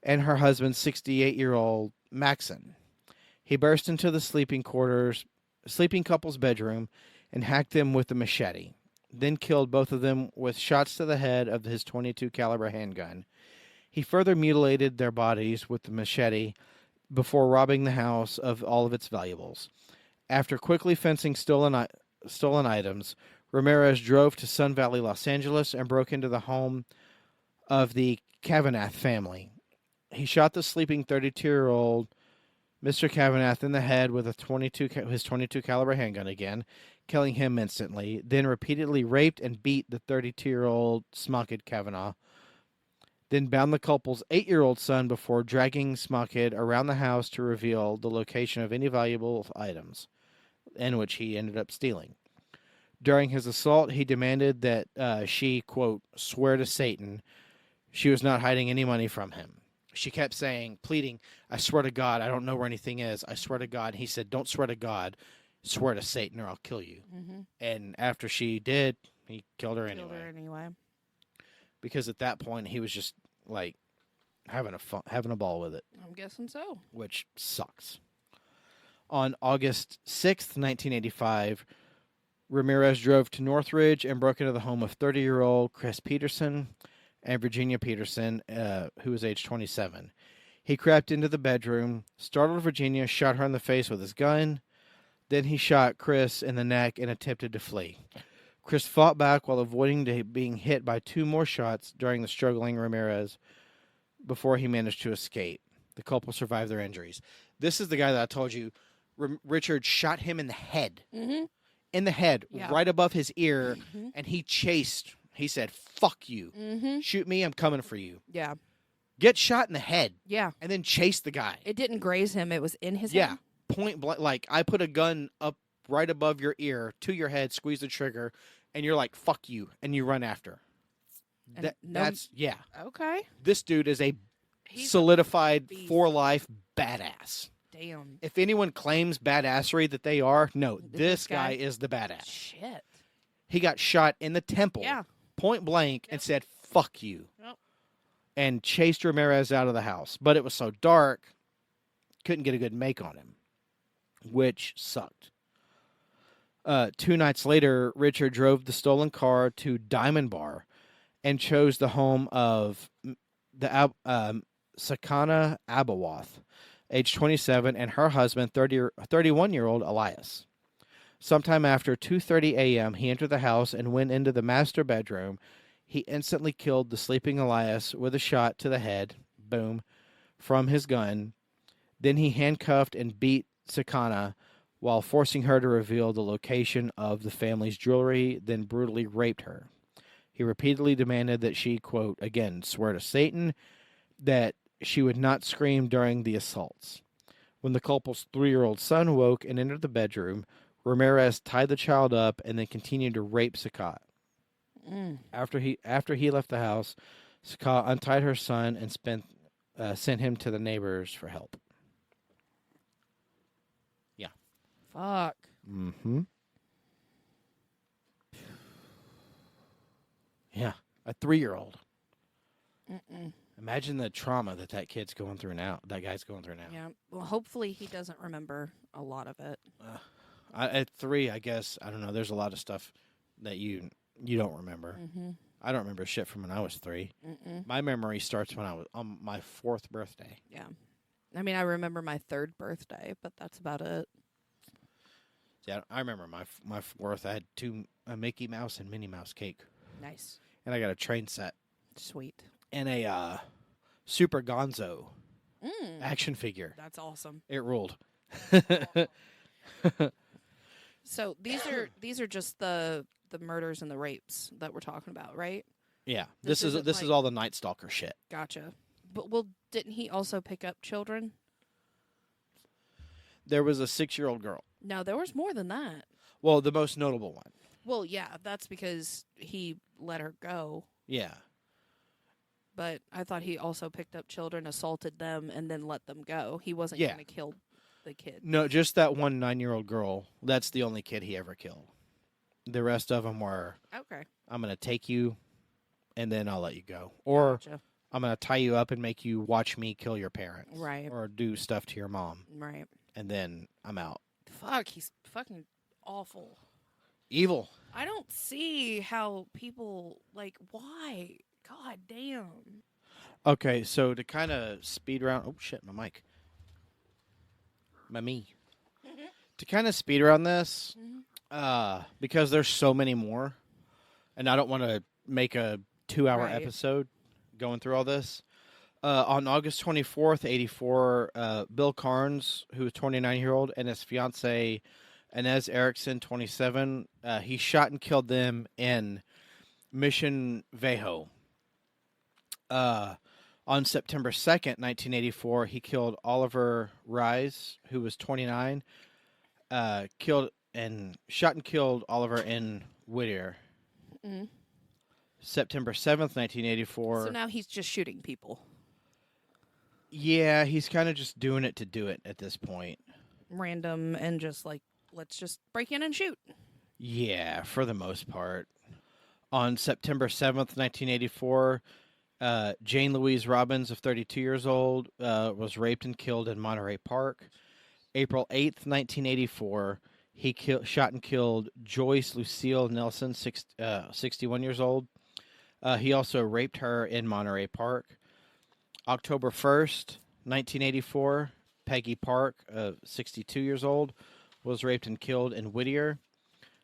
and her husband, 68-year-old Maxon. He burst into the sleeping couple's bedroom and hacked them with a machete, then killed both of them with shots to the head of his .22 caliber handgun. He further mutilated their bodies with the machete before robbing the house of all of its valuables. After quickly fencing stolen items, Ramirez drove to Sun Valley, Los Angeles, and broke into the home of the Cavanaugh family. He shot the sleeping 32-year-old Mr. Cavanaugh in the head with his .22 caliber handgun again, killing him instantly, then repeatedly raped and beat the 32-year-old Smockhead Cavanaugh, then bound the couple's 8-year-old son before dragging Smockhead around the house to reveal the location of any valuable items, in which he ended up stealing. During his assault, he demanded that she, quote, swear to Satan she was not hiding any money from him. She kept pleading, I swear to God, I don't know where anything is. I swear to God. He said, don't swear to God. Swear to Satan or I'll kill you. Mm-hmm. And after she did, he killed her Killed her anyway. Because at that point, he was just, like, having a ball with it, I'm guessing so. which sucks. On August 6th, 1985, Ramirez drove to Northridge and broke into the home of 30-year-old Chris Peterson and Virginia Peterson, who was age 27. He crept into the bedroom, startled Virginia, shot her in the face with his gun, Then he shot Chris in the neck and attempted to flee. Chris fought back while avoiding being hit by 2 more shots during the struggling Ramirez before he managed to escape. The couple survived their injuries. This is the guy that I told you. Richard shot him in the head. Mm-hmm. In the head, Yeah. right above his ear, Mm-hmm. and he chased. He said, "Fuck you. Mm-hmm. Shoot me, I'm coming for you." Yeah. Get shot in the head, Yeah. and then chase the guy. It didn't graze him. It was in his Yeah. head. Point blank. Like, I put a gun up right above your ear to your head, squeeze the trigger, and you're like, "Fuck you," and you run after. And That's, yeah. Okay. This dude is a He's solidified beast. for life badass. Damn. If anyone claims badassery that they are, no, This this guy guy? is the badass. Shit. He got shot in the temple, Yeah. point blank, and said, "Fuck you," Yep. and chased Ramirez out of the house. But it was so dark, couldn't get a good make on him, which sucked. 2 nights later, Richard drove the stolen car to Diamond Bar and chose the home of the Sakana Abawath, age 27, and her husband, 31-year-old Elias. Sometime after 2:30 a.m., he entered the house and went into the master bedroom. He instantly killed the sleeping Elias with a shot to the head, boom, from his gun. Then he handcuffed and beat Sakana while forcing her to reveal the location of the family's jewelry, then brutally raped her. He repeatedly demanded that she, quote, again, swear to Satan that she would not scream during the assaults. When the couple's 3-year-old son woke and entered the bedroom, Ramirez tied the child up and then continued to rape Sakat. Mm. After he left the house, Sakat untied her son and sent him to the neighbors for help. Fuck. Mm-hmm. Yeah, a 3-year-old. Mm-mm. Imagine the trauma that kid's going through now. That guy's going through now. Yeah. Well, hopefully he doesn't remember a lot of it. At 3, I guess, I don't know. There's a lot of stuff that you don't remember. Mm-hmm. I don't remember shit from when I was 3. Mm-mm. My memory starts when I was on my 4th birthday. Yeah. I mean, I remember my 3rd birthday, but that's about it. Yeah, I remember my 4th. I had 2 a Mickey Mouse and Minnie Mouse cake, Nice. and I got a train set Sweet. and a Super Gonzo Mm. action figure. That's awesome. It ruled. So these are just the murders and the rapes that we're talking about, right? Yeah, This this is isn't all the Night Stalker shit. Gotcha. But well, didn't he also pick up children? There was a 6-year-old girl. No, there was more than that. Well, the most notable one. Well, yeah, that's because he let her go. Yeah. But I thought he also picked up children, assaulted them, and then let them go. He wasn't Yeah. going to kill the kid. No, just that one 9-year-old girl. That's the only kid he ever killed. The rest of them were, Okay. I'm going to take you, and then I'll let you go. Or Gotcha. I'm going to tie you up and make you watch me kill your parents. Right. Or do stuff to your mom, Right. and then I'm out. Fuck, he's fucking awful. Evil. I don't see how people, like, why? God damn. Okay, so to kind of speed around... Oh, shit, my mic. My me. To kind of speed around this, because there's so many more, and I don't want to make a 2-hour Right. episode going through all this. On August 24th, 84, Bill Carnes, who was 29-year-old, and his fiancee, Inez Erickson, 27, he shot and killed them in Mission Viejo. On September 2nd, 1984, he killed Oliver Rise, who was 29, shot and killed Oliver in Whittier. Mm. September 7th, 1984. So now he's just shooting people. Yeah, he's kind of just doing it to do it at this point. Random and just like, let's just break in and shoot. Yeah, for the most part. On September 7th, 1984, Jane Louise Robbins, of 32 years old, was raped and killed in Monterey Park. April 8th, 1984, he shot and killed Joyce Lucille Nelson, 61 years old. He also raped her in Monterey Park. October 1st, 1984, Peggy Park, 62 years old, was raped and killed in Whittier.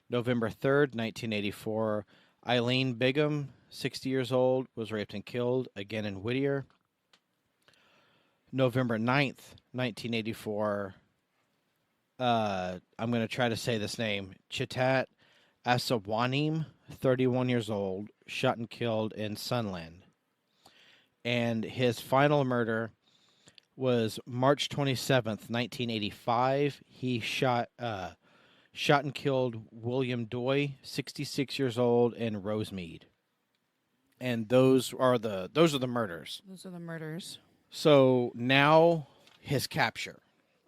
November 3rd, 1984, Eileen Bigham, 60 years old, was raped and killed, again in Whittier. November 9th, 1984, I'm going to try to say this name, Chitat Asawanim, 31 years old, shot and killed in Sunland. And his final murder was March 27th, 1985. He shot and killed William Doy, 66 years old, in Rosemead. And those are the murders. Those are the murders. So now his capture.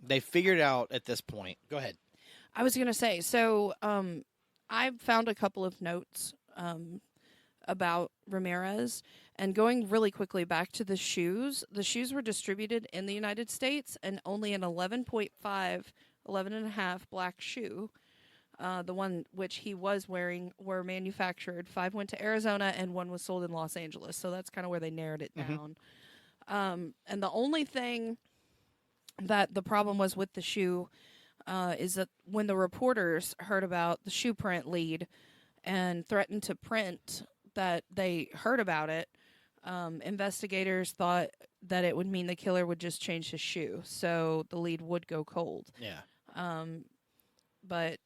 They figured out at this point. Go ahead. I was going to say, so I found a couple of notes about Ramirez, and going really quickly back to the shoes were distributed in the United States, and only an 11.5, 11.5 black shoe, the one which he was wearing, were manufactured. 5 went to Arizona, and 1 was sold in Los Angeles, so that's kind of where they narrowed it down. And the only thing that the problem was with the shoe is that when the reporters heard about the shoe print lead and threatened to print that they heard about it, investigators thought that it would mean the killer would just change his shoe, so the lead would go cold. Yeah. But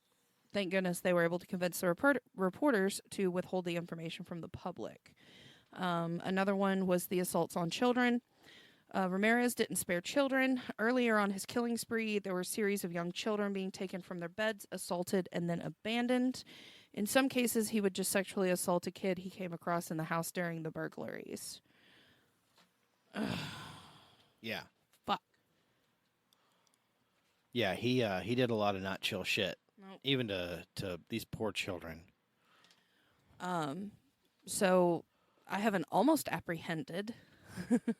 thank goodness they were able to convince the reporters to withhold the information from the public. Another one was the assaults on children. Ramirez didn't spare children. Earlier on his killing spree, there were a series of young children being taken from their beds, assaulted, and then abandoned. In some cases, he would just sexually assault a kid he came across in the house during the burglaries. Yeah. Fuck. Yeah, he did a lot of not chill shit. Nope. Even to these poor children. So I have an almost apprehended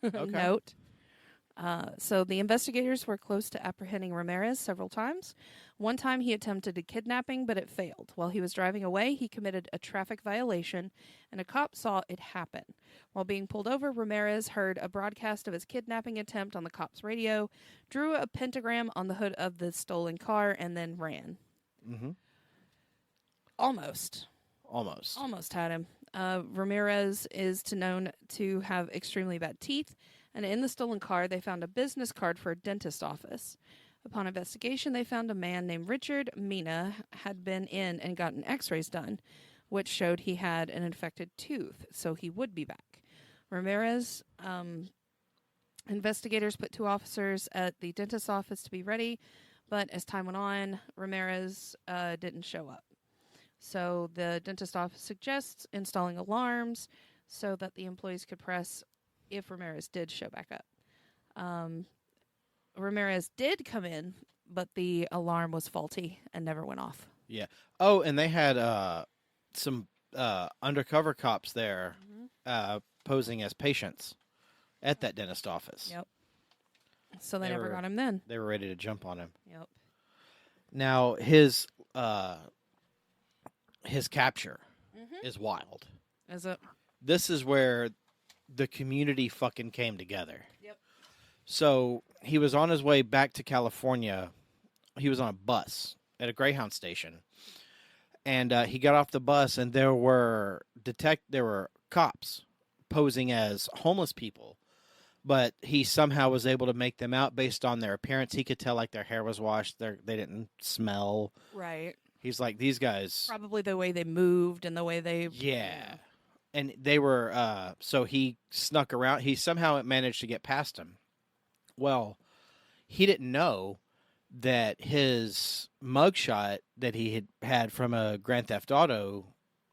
note. So the investigators were close to apprehending Ramirez several times. One time he attempted a kidnapping, but it failed. While he was driving away, he committed a traffic violation, and a cop saw it happen. While being pulled over, Ramirez heard a broadcast of his kidnapping attempt on the cop's radio, drew a pentagram on the hood of the stolen car, and then ran. Mm-hmm. Almost had him. Ramirez is known to have extremely bad teeth, and in the stolen car, they found a business card for a dentist office. Upon investigation, they found a man named Richard Mina had been in and gotten x-rays done, which showed he had an infected tooth, so he would be back. Ramirez, investigators put 2 officers at the dentist's office to be ready, but as time went on, Ramirez didn't show up. So the dentist office suggests installing alarms so that the employees could press if Ramirez did show back up. Ramirez did come in, but the alarm was faulty and never went off. Yeah. Oh, and they had some undercover cops there posing as patients at that dentist office. Yep. So they never got him then. They were ready to jump on him. Yep. Now, his capture is wild. Is it? This is where the community fucking came together. Yep. So he was on his way back to California. He was on a bus at a Greyhound station, and he got off the bus, and there were cops posing as homeless people, but he somehow was able to make them out based on their appearance. He could tell like their hair was washed, they didn't smell. Right. He's like, these guys. Probably the way they moved and the way they. Yeah. And they were, so he snuck around. He somehow managed to get past him. Well, he didn't know that his mugshot that he had from a Grand Theft Auto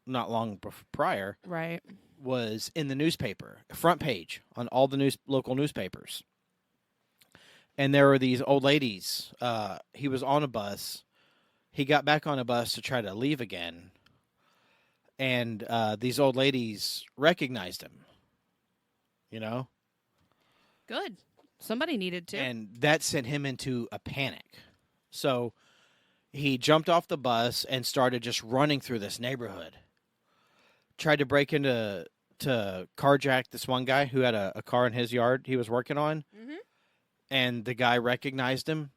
not long prior Right. was in the newspaper, front page on all the local newspapers. And there were these old ladies. He was on a bus. He got back on a bus to try to leave again. And these old ladies recognized him, you know? Good. Somebody needed to. And that sent him into a panic. So he jumped off the bus and started just running through this neighborhood. Tried to break into carjack this one guy who had a car in his yard he was working on. Mm-hmm. And the guy recognized him,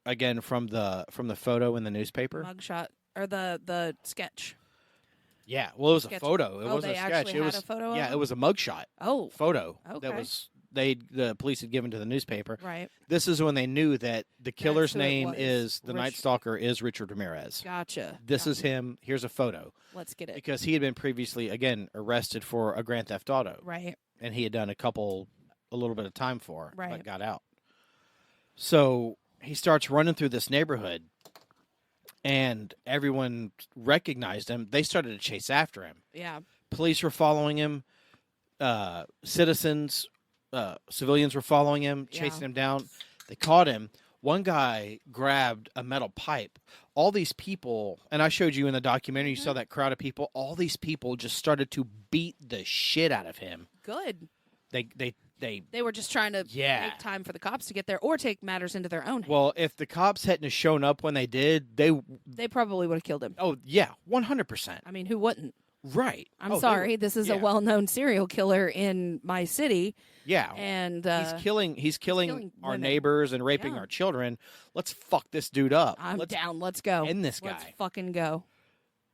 again from the photo in the newspaper. Mugshot or the sketch. Yeah, well, it was Sketch. a photo. It Oh, wasn't they a sketch. actually it had was a photo of yeah, him? it was a mugshot Oh, photo okay. that was the police had given to the newspaper. right. This is when they knew that the killer's who it name was. is the Night Stalker is Richard Ramirez. Gotcha. This is him. Here's a photo Let's get it. because he had been previously again arrested for a Grand Theft Auto, Right. and he had done a little bit of time for, Right. but got out. So he starts running through this neighborhood, and everyone recognized him. They started to chase after him. Yeah. Police were following him. Civilians were following him, chasing Yeah. him down. They caught him. One guy grabbed a metal pipe. All these people, and I showed you in the documentary, you saw that crowd of people. All these people just started to beat the shit out of him. Good. They They were just trying to Yeah. make time for the cops to get there or take matters into their own hands. well, if the cops hadn't have shown up when they did, They probably would have killed him. oh yeah, 100%. I mean, who wouldn't? Right. I'm Oh, they sorry. were- This is a yeah. well-known serial killer in my city, Yeah. and He's killing killing our women. neighbors and raping Yeah. our children. Let's fuck this dude up. I'm Let's down. Let's go. end this Let's guy. fucking go.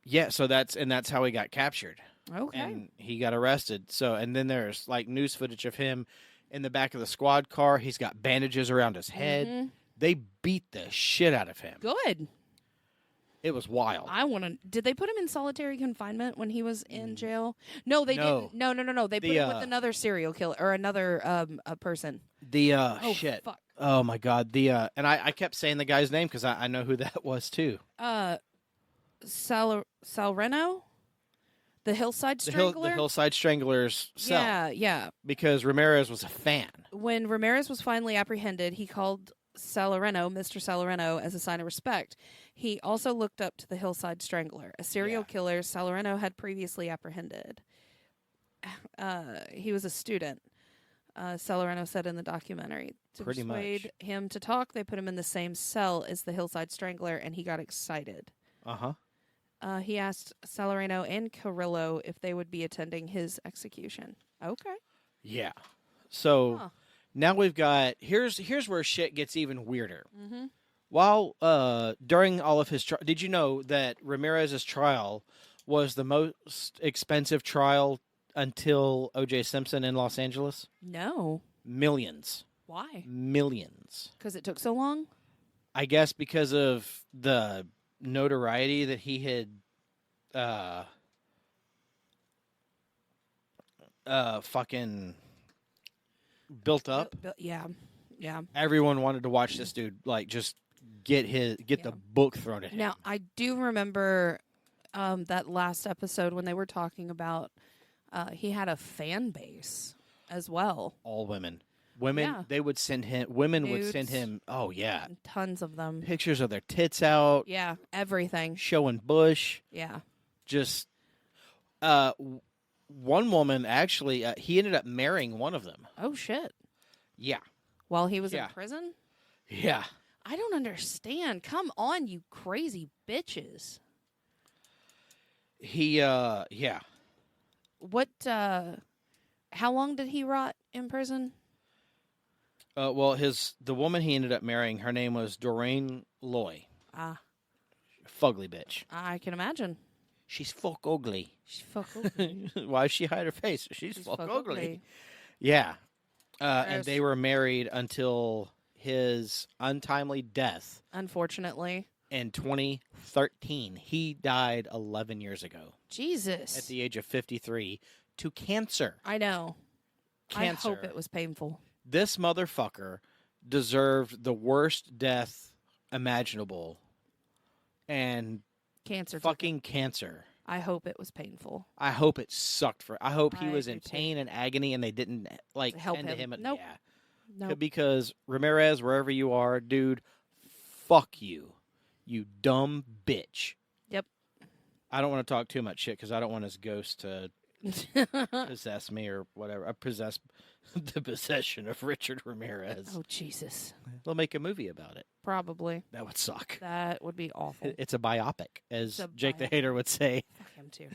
Yeah, so that's how he got captured. Okay. And he got arrested. So and then there's like news footage of him in the back of the squad car. He's got bandages around his head. Mhm. They beat the shit out of him. Good. It was wild. I want to. Did they put him in solitary confinement when he was in jail? No, they No. didn't. No. They put him with another serial killer or another a person. The Oh shit. fuck. Oh my god. The and I kept saying the guy's name because I know who that was too. Salreno, the Hillside The Strangler. Hillside Strangler's cell. Yeah. Because Ramirez was a fan. When Ramirez was finally apprehended, he called Salareno, Mr. Salareno, as a sign of respect. He also looked up to the Hillside Strangler, a serial Yeah. killer Salareno had previously apprehended. He was a student, Salareno said in the documentary. To Pretty persuade much. him to talk, they put him in the same cell as the Hillside Strangler, and he got excited. Uh-huh. He asked Salareno and Carrillo if they would be attending his execution. Okay. Yeah. So Huh. now we've got here's where shit gets even weirder. Mm-hmm. While during all of his did you know that Ramirez's trial was the most expensive trial until O.J. Simpson in Los Angeles? No. Millions. Why? Millions. Because it took so long? I guess because of the notoriety that he had fucking built up. Yeah. Everyone wanted to watch this dude like just get the book thrown at him. Now, I do remember that last episode when they were talking about he had a fan base as well. All women. Women, Yeah. they would send him. Women would send Nudes. him. Oh yeah, Tons of them. pictures of their tits out, Yeah, everything. showing bush. Yeah. Just, one woman actually, he ended up marrying one of them. Oh, shit. Yeah, While he was Yeah. in prison? yeah. I don't understand. Come on, you crazy bitches. He, yeah. What, how long did he rot in prison? Well, the woman he ended up marrying, her name was Doreen Loy. Ah, Fugly bitch. I can imagine. She's fuck ugly. She's fuck ugly. Why does she hide her face? She's fuck fuck ugly. Yeah. And Gross. they were married until his untimely death Unfortunately. in 2013. He died 11 years ago Jesus. at the age of 53 to cancer. I know. Cancer. I hope it was painful. This motherfucker deserved the worst death imaginable. And Cancer. took fucking cancer. I hope it was painful. I hope it sucked for. I hope he I was do in too. pain and agony, and they didn't like Help tend to him. him. Nope. Yeah, No. because Ramirez, wherever you are, dude, fuck you, you dumb bitch. Yep. I don't want to talk too much shit because I don't want his ghost to possess me or whatever. I possess the possession of Richard Ramirez. Oh, Jesus. They'll make a movie about it. Probably. That would suck. That would be awful. It's a biopic, as It's a Jake the biopic. Hater would say. Fuck him too.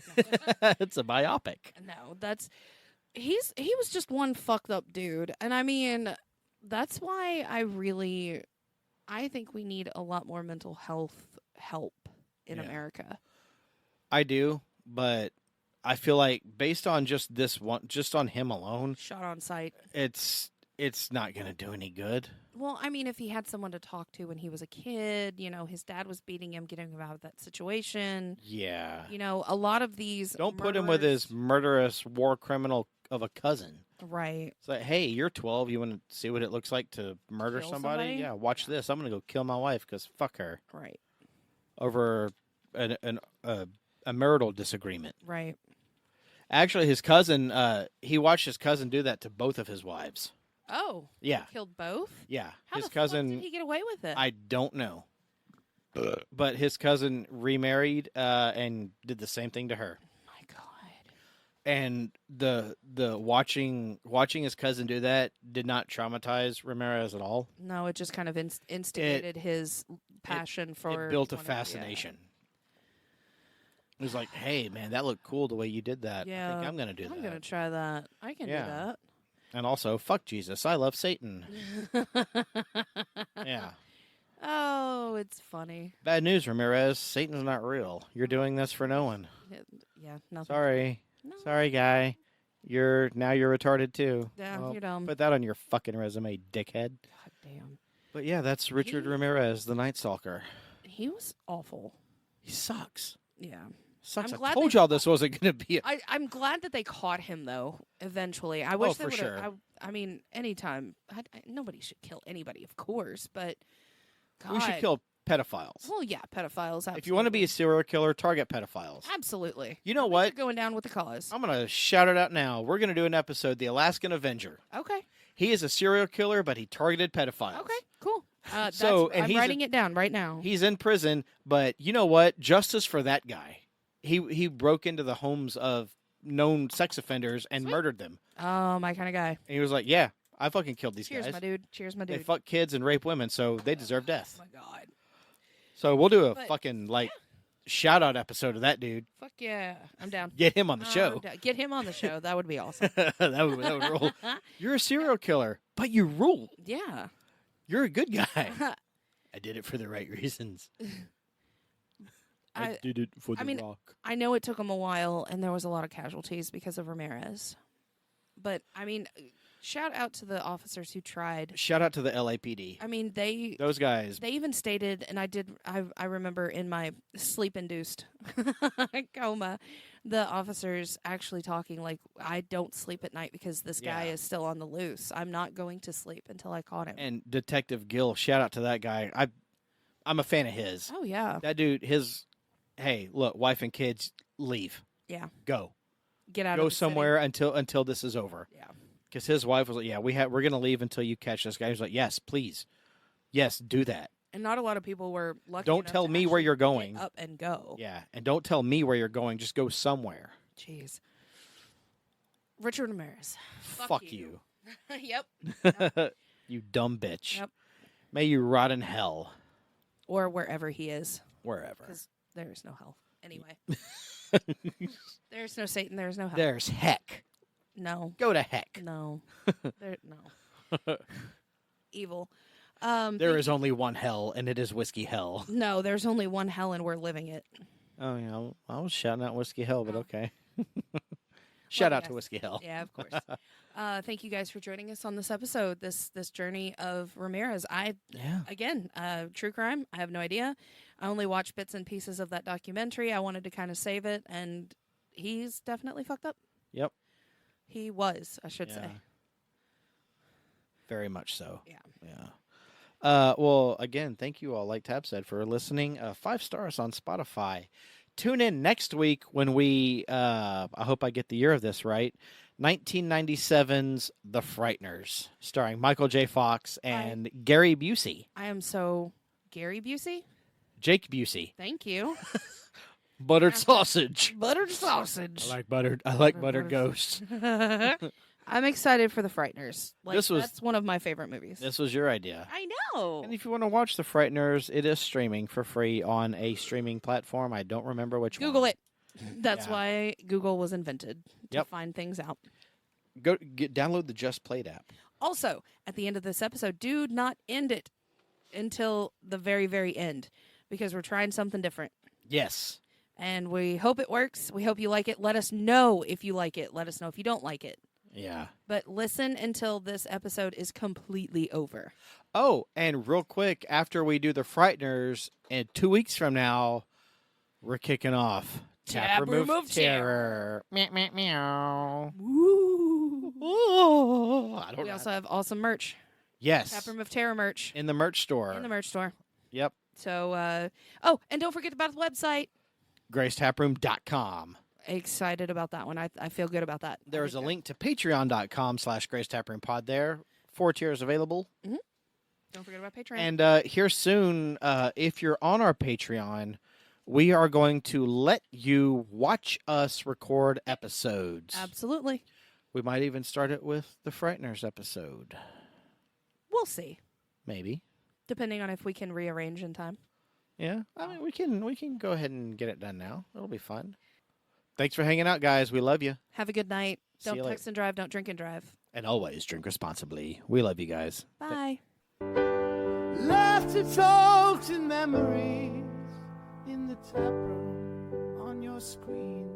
It's a biopic. No, that's he was just one fucked up dude. And I mean, that's why I really I think we need a lot more mental health help in Yeah. America. I do, but I feel like based on just this one, just on him alone, Shot on sight. it's not going to do any good. Well, I mean, if he had someone to talk to when he was a kid, his dad was beating him, getting him out of that situation. Yeah. A lot of these. Don't put him with his murderers- murderous war criminal of a cousin. Right. It's like, hey, you're 12. You want to see what it looks like to murder Kill somebody? somebody? Yeah, watch this. I'm going to go kill my wife because fuck her Right. over a marital disagreement. Right. Actually, his cousin, he watched his cousin do that to both of his wives. Oh. Yeah. Killed both? Yeah. How his the cousin, fuck did he get away with it? I don't know. But his cousin remarried and did the same thing to her. My God. And the watching his cousin do that did not traumatize Ramirez at all. No, it just kind of instigated his passion for. It built a wanting- yeah. fascination. He was like, "Hey, man, that looked cool the way you did that. I Yeah, think I'm gonna do I'm that." gonna try that. I can Yeah. do that. And also, fuck Jesus, I love Satan. Yeah. Oh, it's funny. Bad news, Ramirez. Satan's not real. You're doing this for no one. Yeah, nothing. Sorry. No. Sorry, guy. You're retarded too. Yeah, Well, you're dumb. Put that on your fucking resume, dickhead. God damn. But yeah, that's Richard He- Ramirez, the Night Stalker. He was awful. He sucks. Yeah. Sucks. I'm I glad told they- y'all this wasn't going to be. I'm glad that they caught him though. Eventually, I wish they for would sure. have. I mean, anytime. Nobody should kill anybody, of course, but God. We should kill pedophiles. Well, yeah, pedophiles. Absolutely. If you want to be a serial killer, target pedophiles. absolutely. You know I think what? you're going down with the cause. I'm going to shout it out now. We're going to do an episode, The Alaskan Avenger. Okay. He is a serial killer, but he targeted pedophiles. Okay. Cool. So, and I'm he's writing it down right now. He's in prison, but you know what? Justice for that guy. He broke into the homes of known sex offenders and Sweet. murdered them. Oh, my kind of guy. And he was like, "Yeah, I fucking killed these Cheers, guys. my dude. Cheers, my They dude. fuck kids and rape women, so they deserve death." Oh my God. So we'll do a But- fucking shout out episode of that dude. Fuck yeah. I'm down. Get him on the I'm show. down. Get him on the show. That would be awesome. that would rule. You're a serial killer, but you rule. Yeah. You're a good guy. I did it for the right reasons. I did it for the mean, rock. I know it took him a while, and there was a lot of casualties because of Ramirez. But I mean, shout out to the officers who tried. Shout out to the LAPD. I mean, they Those guys. even stated, and I remember in my sleep-induced coma, the officers actually talking like, I don't sleep at night because this guy Yeah. is still on the loose. I'm not going to sleep until I caught him. And Detective Gill, shout out to that guy. I'm a fan of his. Oh, yeah. That dude, hey, look, wife and kids, leave. Yeah. Go. Get out Go of the somewhere until this is over. City. Yeah. Because his wife was like, yeah, we're going to leave until you catch this guy. He was like, yes, please. Yes, do that. And not a lot of people were lucky Don't enough tell to me where actually you're get going. up and go. Yeah, and don't tell me where you're going. Just go somewhere. Jeez. Richard Ramirez. Fuck you. Yep. You dumb bitch. Yep. May you rot in hell. Or wherever he is. Wherever. Because there is no hell. Anyway. There's no Satan. There's no hell. There's heck. No. Go to heck. No. No. Evil. There is only one hell, and it is whiskey hell. No, there's only one hell and we're living it. Oh, yeah. I was shouting out whiskey hell, but okay. Shout out to yes. whiskey hell. Yeah, of course. Thank you guys for joining us on this episode, this journey of Ramirez. Again, true crime. I have no idea. I only watched bits and pieces of that documentary. I wanted to kind of save it, and he's definitely fucked up. Yep. He was, I should say. Yeah. Very much so. Yeah. Yeah. Well, again, thank you all, like Tab said, for listening. 5 stars on Spotify. Tune in next week when we, I hope I get the year of this right, 1997's The Frighteners, starring Michael J. Fox and Gary Busey. I am so Gary Busey. Jake Busey. Thank you. Buttered sausage. Buttered sausage. I like buttered ghosts. I'm excited for The Frighteners. That's one of my favorite movies. This was your idea. I know. And if you want to watch The Frighteners, it is streaming for free on a streaming platform. I don't remember which one. Google it. That's Yeah. why Google was invented to Yep. find things out. Download the Just Played app. Also, at the end of this episode, do not end it until the very, very end because we're trying something different. Yes. And we hope it works. We hope you like it. Let us know if you like it. Let us know if you don't like it. Yeah. But listen until this episode is completely over. Oh, and real quick, after we do the Frighteners, and 2 weeks from now, we're kicking off Taproom of Terror. Meow, meow, meow. Woo! Oh, I don't We know. also have awesome merch. Yes. Taproom of Terror merch. In the merch store. In the merch store. Yep. So, and don't forget about the website. GraceTaproom.com. Excited about that one. I feel good about that. There's a link to patreon.com/GraceTaproomPod there. 4 tiers available. Mm-hmm. Don't forget about Patreon. And here soon, if you're on our Patreon, we are going to let you watch us record episodes. Absolutely. We might even start it with the Frighteners episode. We'll see. Maybe. Depending on if we can rearrange in time. Yeah. I mean, we can go ahead and get it done now. It'll be fun. Thanks for hanging out, guys. We love you. Have a good night. See Don't you text and drive. Don't drink and drive. And always drink responsibly. We love you guys. Bye. Laughter, talks, and memories in the tap room on your screen.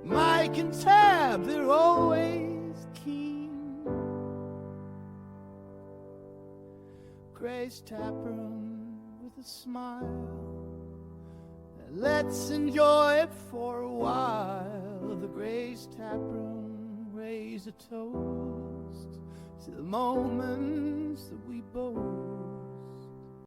Mic and tab, they're always keen. Grace Tap Room with a smile. Let's enjoy it for a while. The Grace Tap Room, raise a toast to the moments that we both